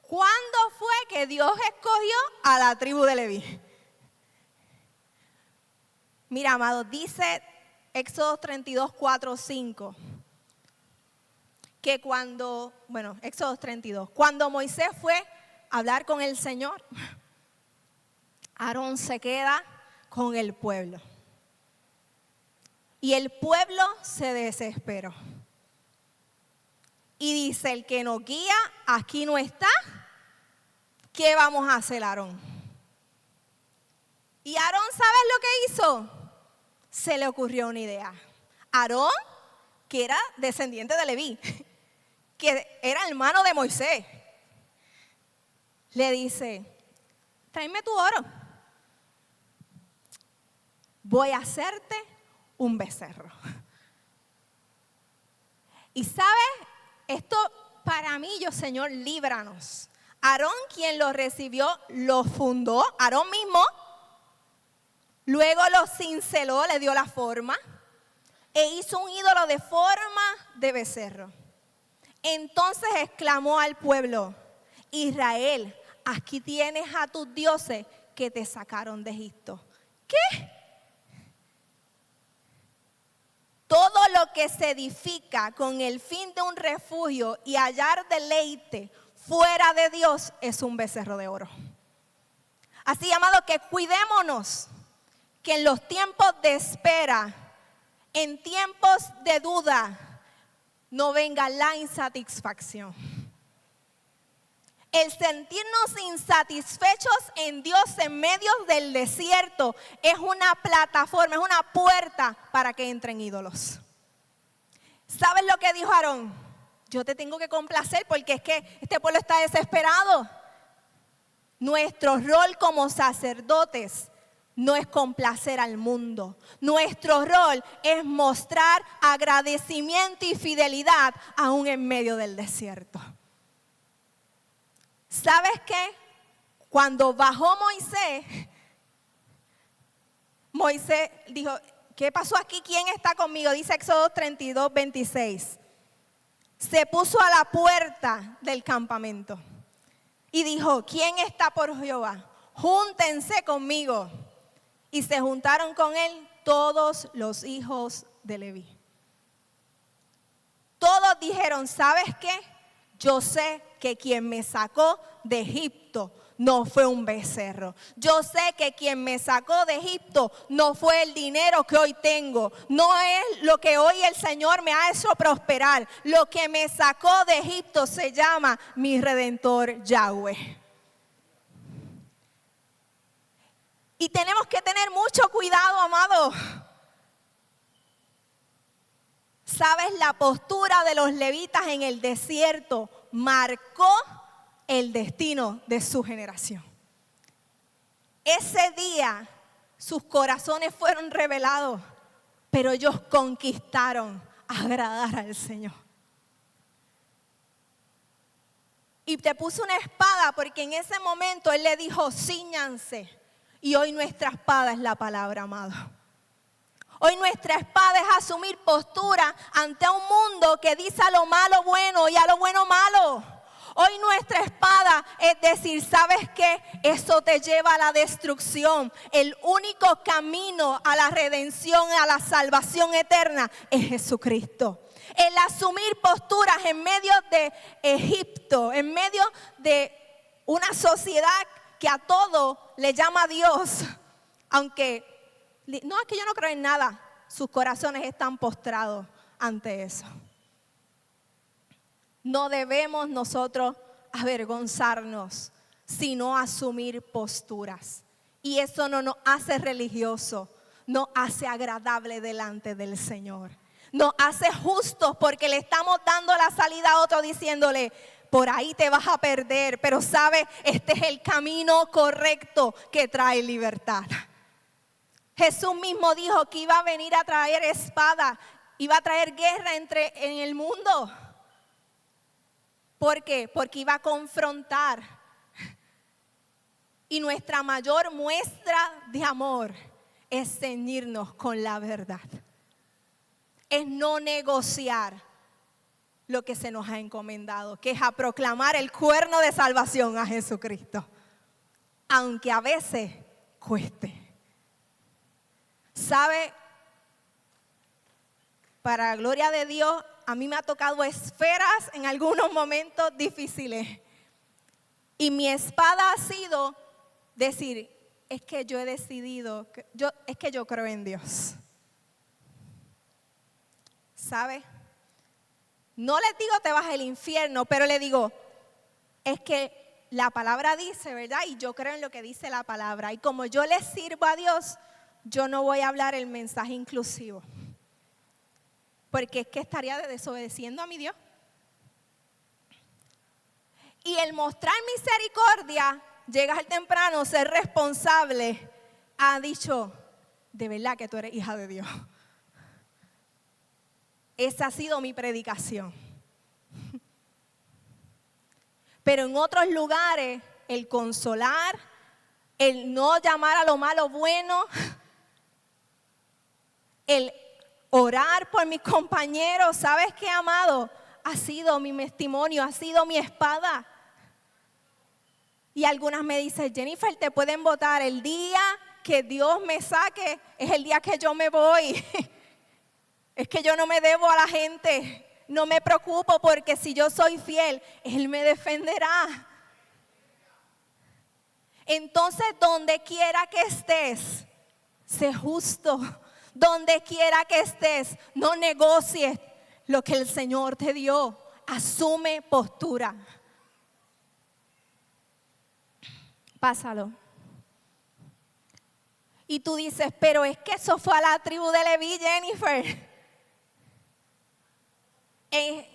¿Cuándo fue que Dios escogió a la tribu de Leví? Mira, amado, dice Éxodo 32, 4, 5, que Éxodo 32, cuando Moisés fue a hablar con el Señor, Aarón se queda con el pueblo. Y el pueblo se desesperó. Y dice, el que nos guía aquí no está. ¿Qué vamos a hacer, Aarón? Y Aarón, ¿sabes lo que hizo? Se le ocurrió una idea. Aarón, que era descendiente de Leví, que era hermano de Moisés, le dice, tráeme tu oro. Voy a hacerte un becerro. Y sabes, esto para mí, Señor, líbranos. Aarón, quien lo recibió, lo fundó, Aarón mismo. Luego lo cinceló, le dio la forma e hizo un ídolo de forma de becerro. Entonces exclamó al pueblo, Israel, aquí tienes a tus dioses que te sacaron de Egipto. ¿Qué? Todo lo que se edifica con el fin de un refugio y hallar deleite fuera de Dios es un becerro de oro. Así, amado, que cuidémonos, que en los tiempos de espera, en tiempos de duda, no venga la insatisfacción. El sentirnos insatisfechos en Dios en medio del desierto es una plataforma, es una puerta para que entren ídolos. ¿Sabes lo que dijo Aarón? Yo te tengo que complacer porque es que este pueblo está desesperado. Nuestro rol como sacerdotes no es complacer al mundo. Nuestro rol es mostrar agradecimiento y fidelidad aún en medio del desierto. ¿Sabes qué? Cuando bajó Moisés dijo, ¿qué pasó aquí? ¿Quién está conmigo? Dice Éxodo 32, 26. Se puso a la puerta del campamento y dijo, ¿quién está por Jehová? Júntense conmigo. Y se juntaron con él todos los hijos de Leví. Todos dijeron, ¿sabes qué? Yo sé que quien me sacó de Egipto no fue un becerro. Yo sé que quien me sacó de Egipto no fue el dinero que hoy tengo. No es lo que hoy el Señor me ha hecho prosperar. Lo que me sacó de Egipto se llama mi Redentor Yahweh. Y tenemos que tener mucho cuidado, amado. ¿Sabes? La postura de los levitas en el desierto marcó el destino de su generación. Ese día sus corazones fueron revelados, pero ellos conquistaron agradar al Señor. Y te puso una espada porque en ese momento Él le dijo, cíñanse. Y hoy nuestra espada es la palabra, amado. Hoy nuestra espada es asumir postura ante un mundo que dice a lo malo bueno y a lo bueno malo. Hoy nuestra espada es decir, ¿sabes qué? Eso te lleva a la destrucción. El único camino a la redención, a la salvación eterna es Jesucristo. El asumir posturas en medio de Egipto, en medio de una sociedad que a todo le llama a Dios, aunque no, es que yo no creo en nada, sus corazones están postrados ante eso. No debemos nosotros avergonzarnos sino asumir posturas. Y eso no nos hace religiosos, nos hace agradable delante del Señor. Nos hace justos porque le estamos dando la salida a otro diciéndole, por ahí te vas a perder, pero sabes, este es el camino correcto que trae libertad. Jesús mismo dijo que iba a venir a traer espada, iba a traer guerra en el mundo. ¿Por qué? Porque iba a confrontar. Y nuestra mayor muestra de amor es ceñirnos con la verdad. Es no negociar lo que se nos ha encomendado, que es a proclamar el cuerno de salvación a Jesucristo, aunque a veces cueste. ¿Sabe? Para la gloria de Dios, a mí me ha tocado esferas en algunos momentos difíciles. Y mi espada ha sido decir, es que yo he decidido, es que yo creo en Dios. ¿Sabe? No les digo te vas al infierno, pero le digo, es que la palabra dice, ¿verdad? Y yo creo en lo que dice la palabra. Y como yo le sirvo a Dios, yo no voy a hablar el mensaje inclusivo. Porque es que estaría desobedeciendo a mi Dios. Y el mostrar misericordia, llegar temprano, ser responsable, ha dicho, de verdad que tú eres hija de Dios. Esa ha sido mi predicación. Pero en otros lugares, el consolar, el no llamar a lo malo bueno, el orar por mis compañeros, ¿sabes qué, amado? Ha sido mi testimonio, ha sido mi espada. Y algunas me dicen, Jennifer, te pueden votar. El día que Dios me saque es el día que yo me voy. Es que yo no me debo a la gente. No me preocupo porque si yo soy fiel, Él me defenderá. Entonces, donde quiera que estés, sé justo. Donde quiera que estés, no negocies lo que el Señor te dio. Asume postura. Pásalo. Y tú dices, pero es que eso fue a la tribu de Leví, Jennifer. En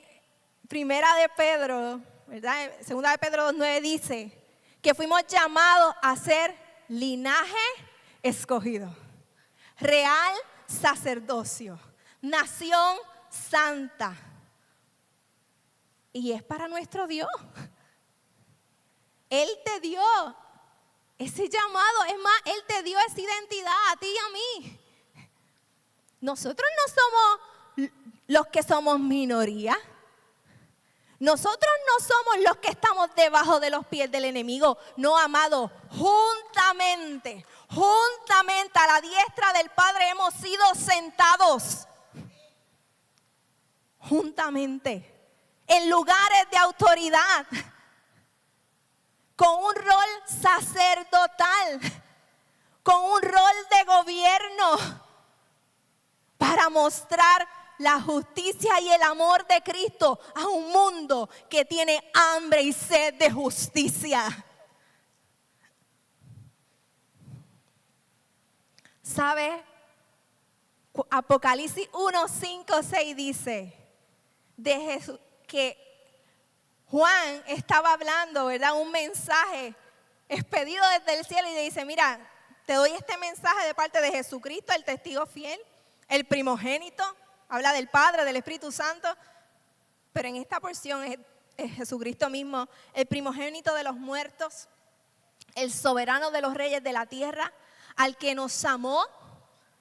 Primera de Pedro, ¿verdad? Segunda de Pedro 2:9 dice que fuimos llamados a ser linaje escogido, real sacerdocio, nación santa. Y es para nuestro Dios. Él te dio ese llamado, es más, Él te dio esa identidad a ti y a mí. Nosotros no somos los que somos minoría. Nosotros no somos los que estamos debajo de los pies del enemigo. No, amado, juntamente a la diestra del Padre hemos sido sentados. Juntamente, en lugares de autoridad, con un rol sacerdotal, con un rol de gobierno, para mostrar la justicia y el amor de Cristo a un mundo que tiene hambre y sed de justicia. ¿Sabe? Apocalipsis 1:5-6 dice de Jesús que Juan estaba hablando, ¿verdad? Un mensaje expedido desde el cielo y le dice, mira, te doy este mensaje de parte de Jesucristo, el testigo fiel, el primogénito, habla del Padre, del Espíritu Santo, pero en esta porción es Jesucristo mismo, el primogénito de los muertos, el soberano de los reyes de la tierra, al que nos amó,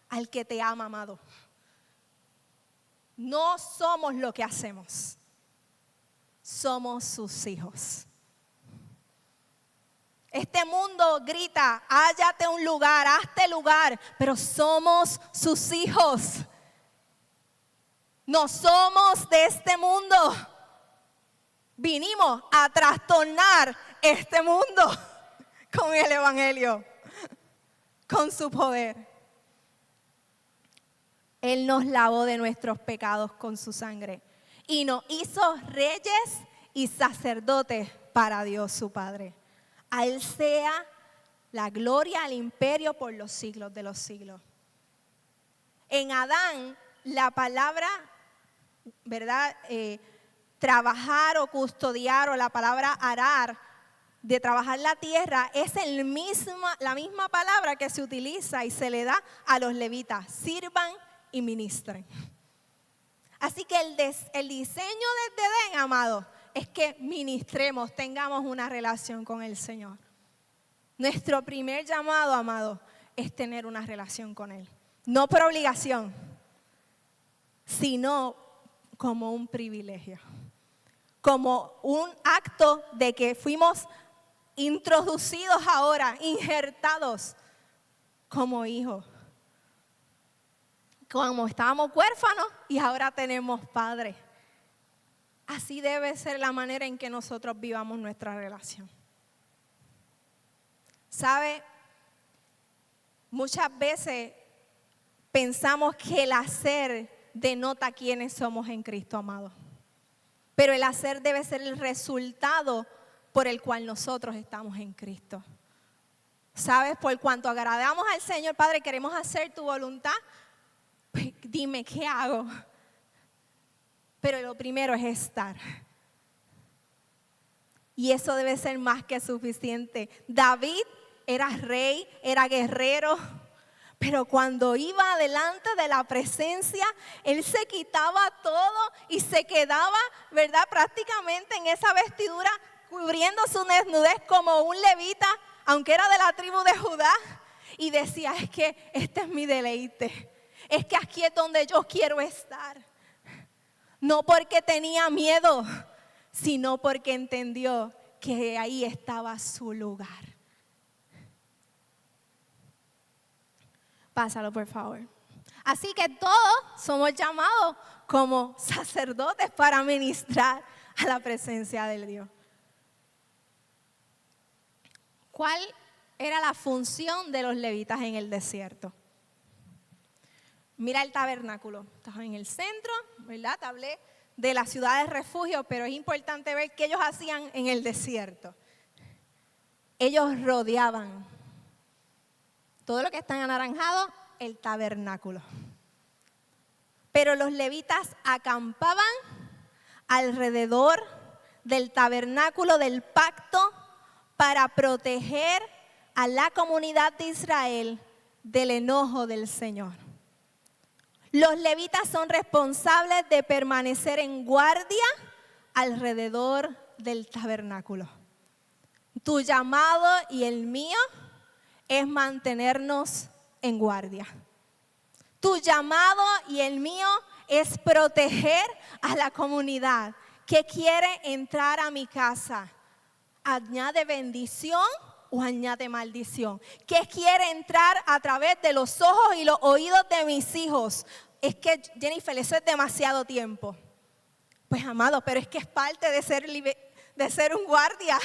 al que te ama, amado. No somos lo que hacemos, somos sus hijos. Este mundo grita, hállate un lugar, hazte lugar, pero somos sus hijos. No somos de este mundo. Vinimos a trastornar este mundo con el evangelio, con su poder. Él nos lavó de nuestros pecados con su sangre y nos hizo reyes y sacerdotes para Dios su Padre. A Él sea la gloria, el imperio por los siglos de los siglos. En Adán, la palabra, ¿verdad? Trabajar o custodiar, o la palabra arar, de trabajar la tierra, es la misma palabra que se utiliza y se le da a los levitas: sirvan y ministren. Así que el diseño desde Edén, amado, es que ministremos, tengamos una relación con el Señor. Nuestro primer llamado, amado, es tener una relación con Él. No por obligación, sino como un privilegio. Como un acto de que fuimos introducidos ahora, injertados como hijos. Como estábamos huérfanos y ahora tenemos padre. Así debe ser la manera en que nosotros vivamos nuestra relación. ¿Sabe? Muchas veces pensamos que el hacer denota quiénes somos en Cristo, amado. Pero el hacer debe ser el resultado por el cual nosotros estamos en Cristo. ¿Sabes? Por cuanto agradamos al Señor, Padre, queremos hacer tu voluntad. Pues dime, ¿qué hago? Pero lo primero es estar. Y eso debe ser más que suficiente. David era rey, era guerrero, pero cuando iba delante de la presencia, él se quitaba todo y se quedaba, ¿verdad?, prácticamente en esa vestidura, cubriendo su desnudez como un levita, aunque era de la tribu de Judá, y decía: es que este es mi deleite, es que aquí es donde yo quiero estar. No porque tenía miedo, sino porque entendió que ahí estaba su lugar. Pásalo, por favor. Así que todos somos llamados como sacerdotes para ministrar a la presencia del Dios. ¿Cuál era la función de los levitas en el desierto? Mira el tabernáculo. Estaba en el centro, ¿verdad? Te hablé de la ciudad de refugio, pero es importante ver qué ellos hacían en el desierto. Ellos rodeaban todo lo que está en anaranjado, el tabernáculo. Pero los levitas acampaban alrededor del tabernáculo del pacto para proteger a la comunidad de Israel del enojo del Señor. Los levitas son responsables de permanecer en guardia alrededor del tabernáculo. Tu llamado y el mío es mantenernos en guardia. Tu llamado y el mío es proteger a la comunidad que quiere entrar a mi casa. ¿Añade bendición o añade maldición? ¿Qué quiere entrar a través de los ojos y los oídos de mis hijos? Es que, Jennifer, eso es demasiado tiempo. Pues, amado, pero es que es parte de ser un guardia.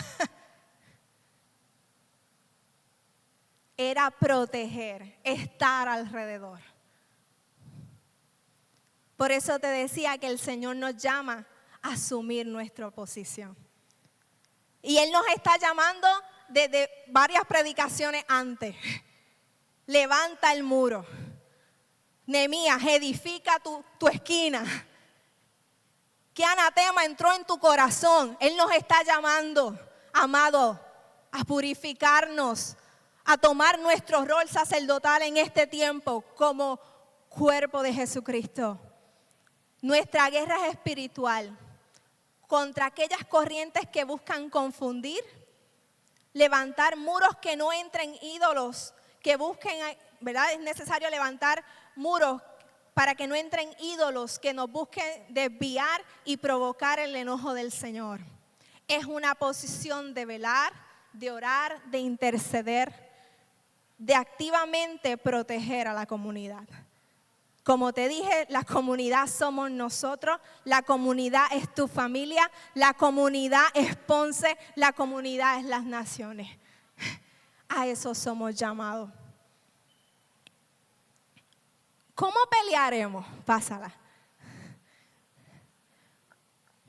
Era proteger, estar alrededor. Por eso te decía que el Señor nos llama a asumir nuestra posición. Y Él nos está llamando desde varias predicaciones antes. Levanta el muro. Nehemías, edifica tu esquina. ¿Qué anatema entró en tu corazón? Él nos está llamando, amado, a purificarnos, a tomar nuestro rol sacerdotal en este tiempo como cuerpo de Jesucristo. Nuestra guerra es espiritual contra aquellas corrientes que buscan confundir, levantar muros que no entren ídolos, que busquen, ¿verdad? Es necesario levantar muros para que no entren ídolos que nos busquen desviar y provocar el enojo del Señor. Es una posición de velar, de orar, de interceder, de activamente proteger a la comunidad. Como te dije, la comunidad somos nosotros, la comunidad es tu familia, la comunidad es Ponce, la comunidad es las naciones. A eso somos llamados. ¿Cómo pelearemos? Pásala.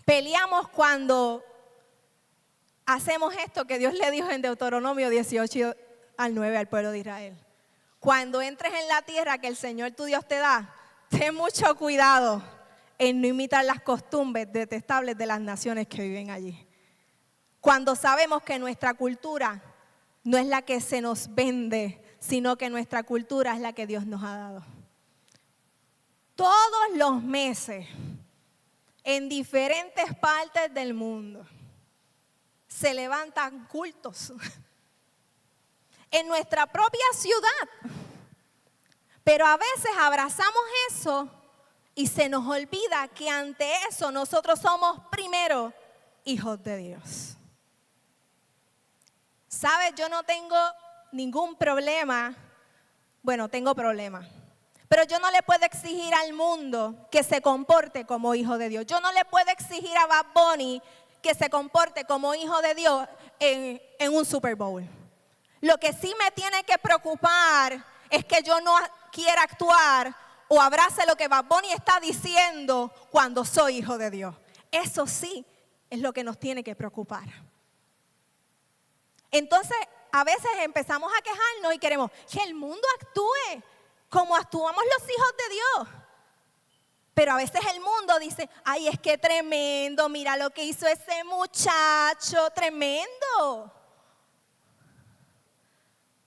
Peleamos cuando hacemos esto que Dios le dijo en Deuteronomio 18 al 9 al pueblo de Israel. Cuando entres en la tierra que el Señor tu Dios te da, ten mucho cuidado en no imitar las costumbres detestables de las naciones que viven allí. Cuando sabemos que nuestra cultura no es la que se nos vende, sino que nuestra cultura es la que Dios nos ha dado. Todos los meses, en diferentes partes del mundo, se levantan cultos en nuestra propia ciudad. Pero a veces abrazamos eso y se nos olvida que ante eso nosotros somos primero hijos de Dios. ¿Sabes? Yo no tengo ningún problema. Bueno, tengo problemas. Pero yo no le puedo exigir al mundo que se comporte como hijo de Dios. Yo no le puedo exigir a Bad Bunny que se comporte como hijo de Dios en un Super Bowl. Lo que sí me tiene que preocupar es que yo no quiera actuar o abrace lo que Bad Bunny está diciendo cuando soy hijo de Dios. Eso sí es lo que nos tiene que preocupar. Entonces, a veces empezamos a quejarnos y queremos que el mundo actúe como actuamos los hijos de Dios. Pero a veces el mundo dice, ay, es que tremendo, mira lo que hizo ese muchacho, tremendo.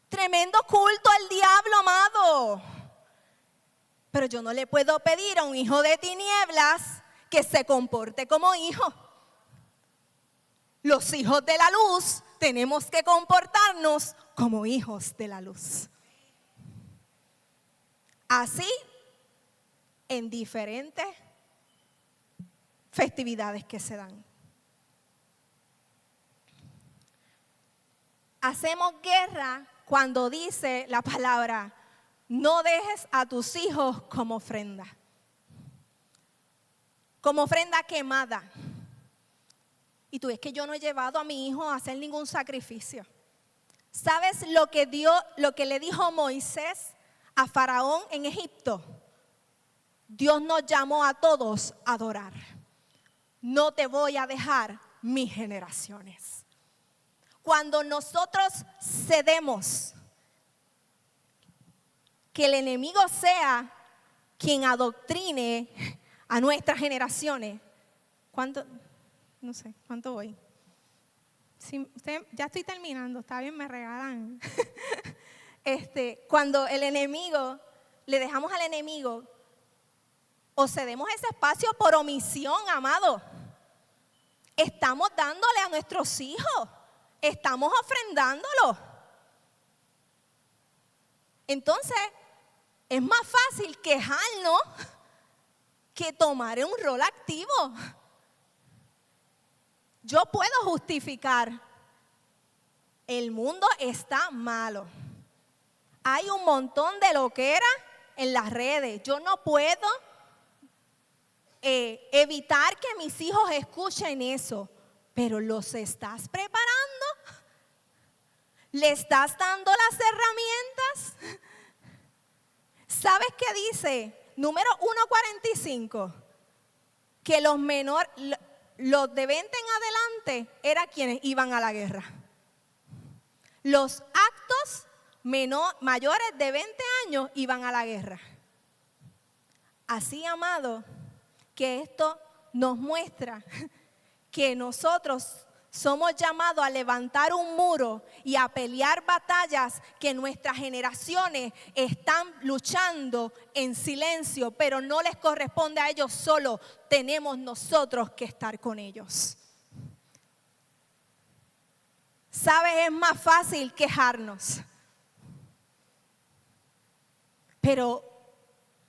Tremendo culto al diablo, amado. Pero yo no le puedo pedir a un hijo de tinieblas que se comporte como hijo. Los hijos de la luz tenemos que comportarnos como hijos de la luz. Así, en diferentes festividades que se dan. Hacemos guerra cuando dice la palabra, no dejes a tus hijos como ofrenda quemada. Y tú, es que yo no he llevado a mi hijo a hacer ningún sacrificio. ¿Sabes lo que le dijo Moisés a Faraón en Egipto? Dios nos llamó a todos a adorar. No te voy a dejar mis generaciones. Cuando nosotros cedemos que el enemigo sea quien adoctrine a nuestras generaciones, no sé, ¿cuánto voy? Si ya estoy terminando, está bien, me regalan. Cuando el enemigo, le dejamos al enemigo, o cedemos ese espacio por omisión, amado, estamos dándole a nuestros hijos, estamos ofrendándolo. Entonces, es más fácil quejarnos que tomar un rol activo. Yo puedo justificar, el mundo está malo. Hay un montón de loquera en las redes. Yo no puedo evitar que mis hijos escuchen eso, pero ¿los estás preparando? ¿Le estás dando las herramientas? ¿Sabes qué dice? Número 1:45, que los menores, los de 20 en adelante, eran quienes iban a la guerra. Los actos mayores de 20 años iban a la guerra. Así, amado, que esto nos muestra que nosotros somos llamados a levantar un muro y a pelear batallas que nuestras generaciones están luchando en silencio, pero no les corresponde a ellos solo, tenemos nosotros que estar con ellos. ¿Sabes? Es más fácil quejarnos. Pero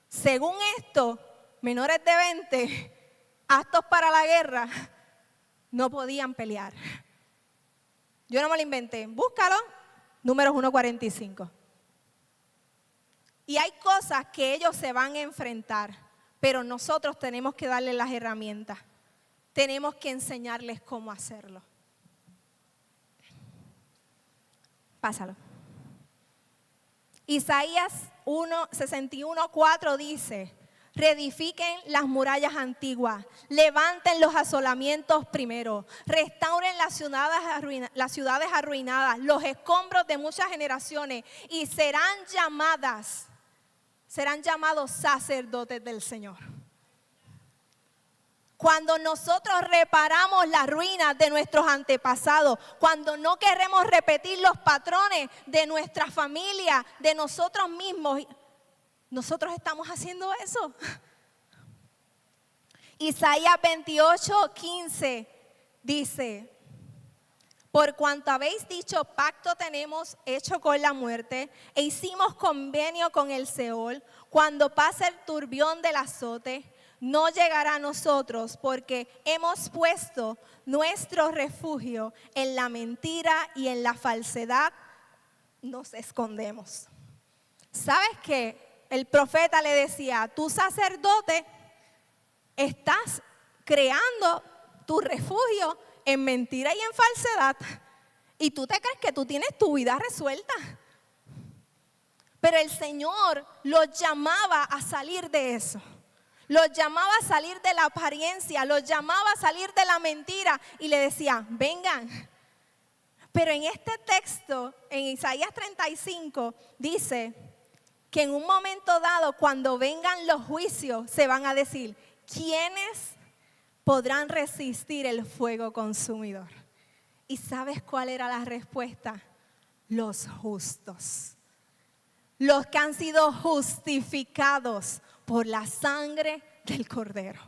según esto, menores de 20, aptos para la guerra, no podían pelear. Yo no me lo inventé. Búscalo, Números 1:45. Y hay cosas que ellos se van a enfrentar, pero nosotros tenemos que darles las herramientas. Tenemos que enseñarles cómo hacerlo. Pásalo. Isaías 61:4 dice: Reedifiquen las murallas antiguas, levanten los asolamientos primero, restauren las ciudades arruinadas, los escombros de muchas generaciones y serán llamados sacerdotes del Señor. Cuando nosotros reparamos las ruinas de nuestros antepasados, cuando no queremos repetir los patrones de nuestra familia, de nosotros mismos, nosotros estamos haciendo eso. Isaías 28:15 dice: por cuanto habéis dicho, pacto tenemos hecho con la muerte, e hicimos convenio con el Seol, cuando pase el turbión del azote, no llegará a nosotros, porque hemos puesto nuestro refugio en la mentira y en la falsedad nos escondemos. ¿Sabes qué? El profeta le decía: tú, sacerdote, estás creando tu refugio en mentira y en falsedad, y tú te crees que tú tienes tu vida resuelta. Pero el Señor los llamaba a salir de eso. Los llamaba a salir de la apariencia, los llamaba a salir de la mentira y le decía: vengan. Pero en este texto, en Isaías 35, dice que en un momento dado, cuando vengan los juicios, se van a decir: ¿quiénes podrán resistir el fuego consumidor? ¿Y sabes cuál era la respuesta? Los justos. Los que han sido justificados por la sangre del Cordero.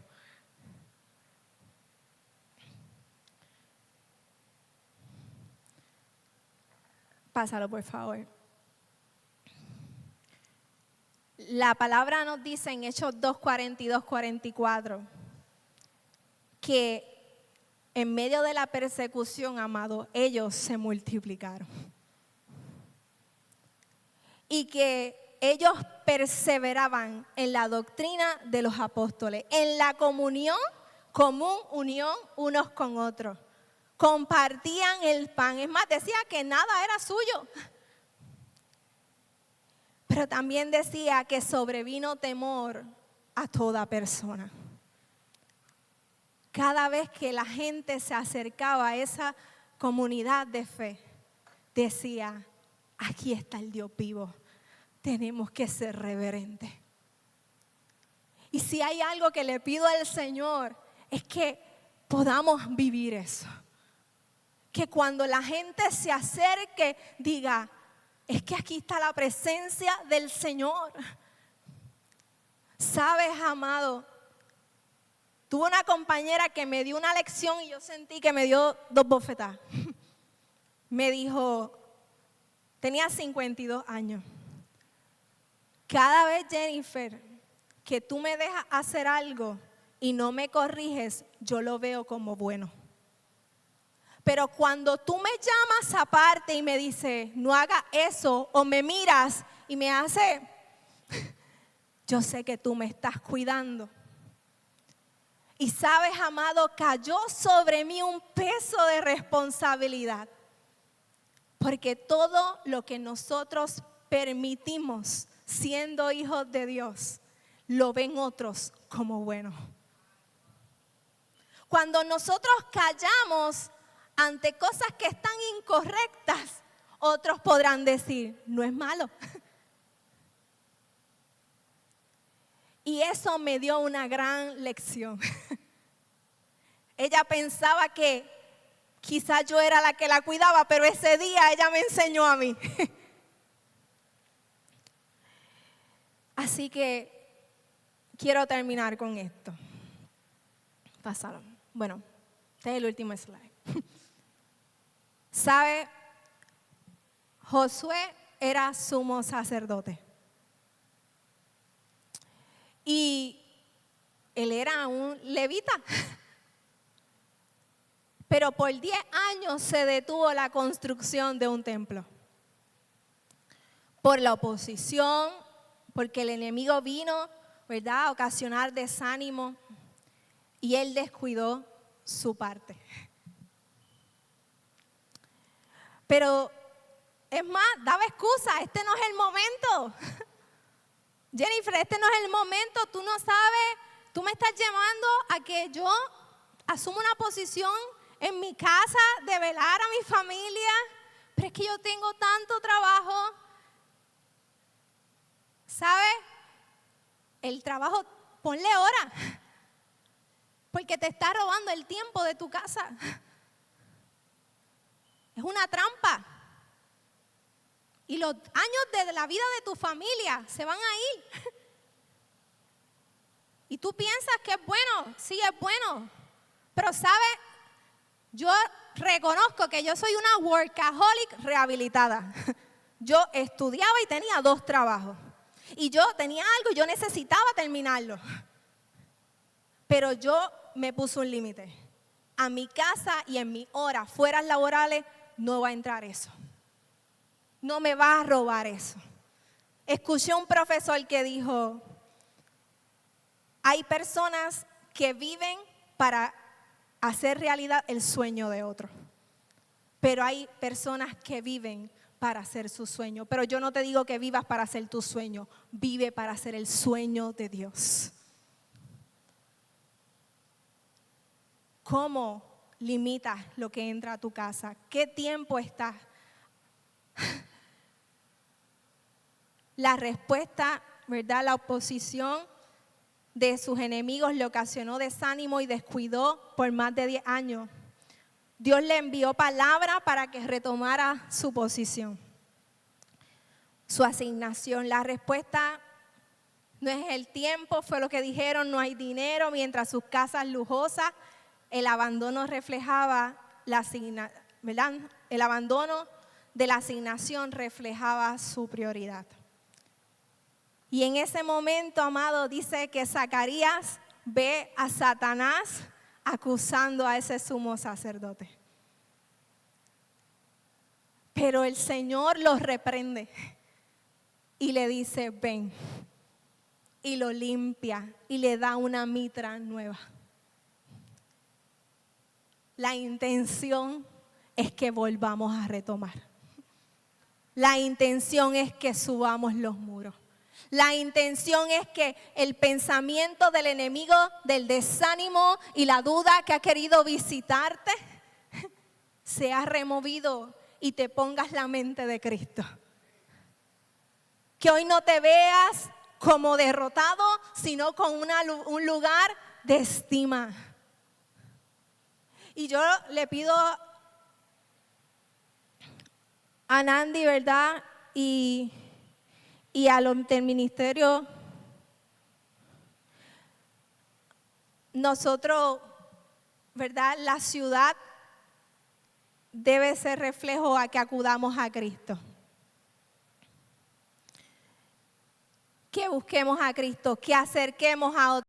Pásalo, por favor. La palabra nos dice en Hechos 2:42-44 que en medio de la persecución, amado, ellos se multiplicaron. Y que ellos perseveraban en la doctrina de los apóstoles, en la comunión, común unión unos con otros. Compartían el pan. Es más, decía que nada era suyo. Pero también decía que sobrevino temor a toda persona. Cada vez que la gente se acercaba a esa comunidad de fe, decía: aquí está el Dios vivo, tenemos que ser reverentes. Y si hay algo que le pido al Señor, es que podamos vivir eso. Que cuando la gente se acerque, diga: es que aquí está la presencia del Señor. Sabes, amado, tuve una compañera que me dio una lección y yo sentí que me dio 2 bofetadas. Me dijo, tenía 52 años. Cada vez, Jennifer, que tú me dejas hacer algo y no me corriges, yo lo veo como bueno. Pero cuando tú me llamas aparte y me dices: no haga eso, o me miras y me hace, yo sé que tú me estás cuidando. Y sabes, amado, cayó sobre mí un peso de responsabilidad. Porque todo lo que nosotros permitimos siendo hijos de Dios, lo ven otros como bueno. Cuando nosotros callamos ante cosas que están incorrectas, otros podrán decir: no es malo. Y eso me dio una gran lección. Ella pensaba que quizás yo era la que la cuidaba, pero ese día ella me enseñó a mí. Así que quiero terminar con esto. Pásalo. Bueno, este es el último slide. ¿Sabe? Josué era sumo sacerdote. Y él era un levita. Pero por 10 años se detuvo la construcción de un templo. Por la oposición, porque el enemigo vino, ¿verdad?, a ocasionar desánimo. Y él descuidó su parte. Pero, es más, daba excusa: este no es el momento. Jennifer, este no es el momento, tú no sabes, tú me estás llevando a que yo asuma una posición en mi casa de velar a mi familia, pero es que yo tengo tanto trabajo. ¿Sabes? El trabajo, ponle hora, porque te está robando el tiempo de tu casa. Es una trampa. Y los años de la vida de tu familia se van a ir. Y tú piensas que es bueno, sí es bueno. Pero ¿sabes? Yo reconozco que yo soy una workaholic rehabilitada. Yo estudiaba y tenía 2 trabajos. Y yo tenía algo y yo necesitaba terminarlo. Pero yo me puse un límite. A mi casa y en mis horas fueras laborales no va a entrar eso. No me va a robar eso. Escuché a un profesor que dijo, hay personas que viven para hacer realidad el sueño de otro. Pero hay personas que viven para hacer su sueño. Pero yo no te digo que vivas para hacer tu sueño. Vive para hacer el sueño de Dios. ¿Cómo limitas lo que entra a tu casa? ¿Qué tiempo estás? La respuesta, ¿verdad? La oposición de sus enemigos le ocasionó desánimo y descuidó por más de 10 años. Dios le envió palabra para que retomara su posición, su asignación. La respuesta no es el tiempo, fue lo que dijeron, no hay dinero, mientras sus casas lujosas, el abandono reflejaba ¿verdad? El abandono de la asignación reflejaba su prioridad. Y en ese momento, amado, dice que Zacarías ve a Satanás acusando a ese sumo sacerdote. Pero el Señor los reprende y le dice, ven. Y lo limpia y le da una mitra nueva. La intención es que volvamos a retomar. La intención es que subamos los muros. La intención es que el pensamiento del enemigo, del desánimo y la duda que ha querido visitarte, sea removido y te pongas la mente de Cristo. Que hoy no te veas como derrotado, sino con un lugar de estima. Y yo le pido a Nandi, ¿verdad? Y a los del ministerio, nosotros, ¿verdad? La ciudad debe ser reflejo a que acudamos a Cristo. Que busquemos a Cristo, que acerquemos a otros.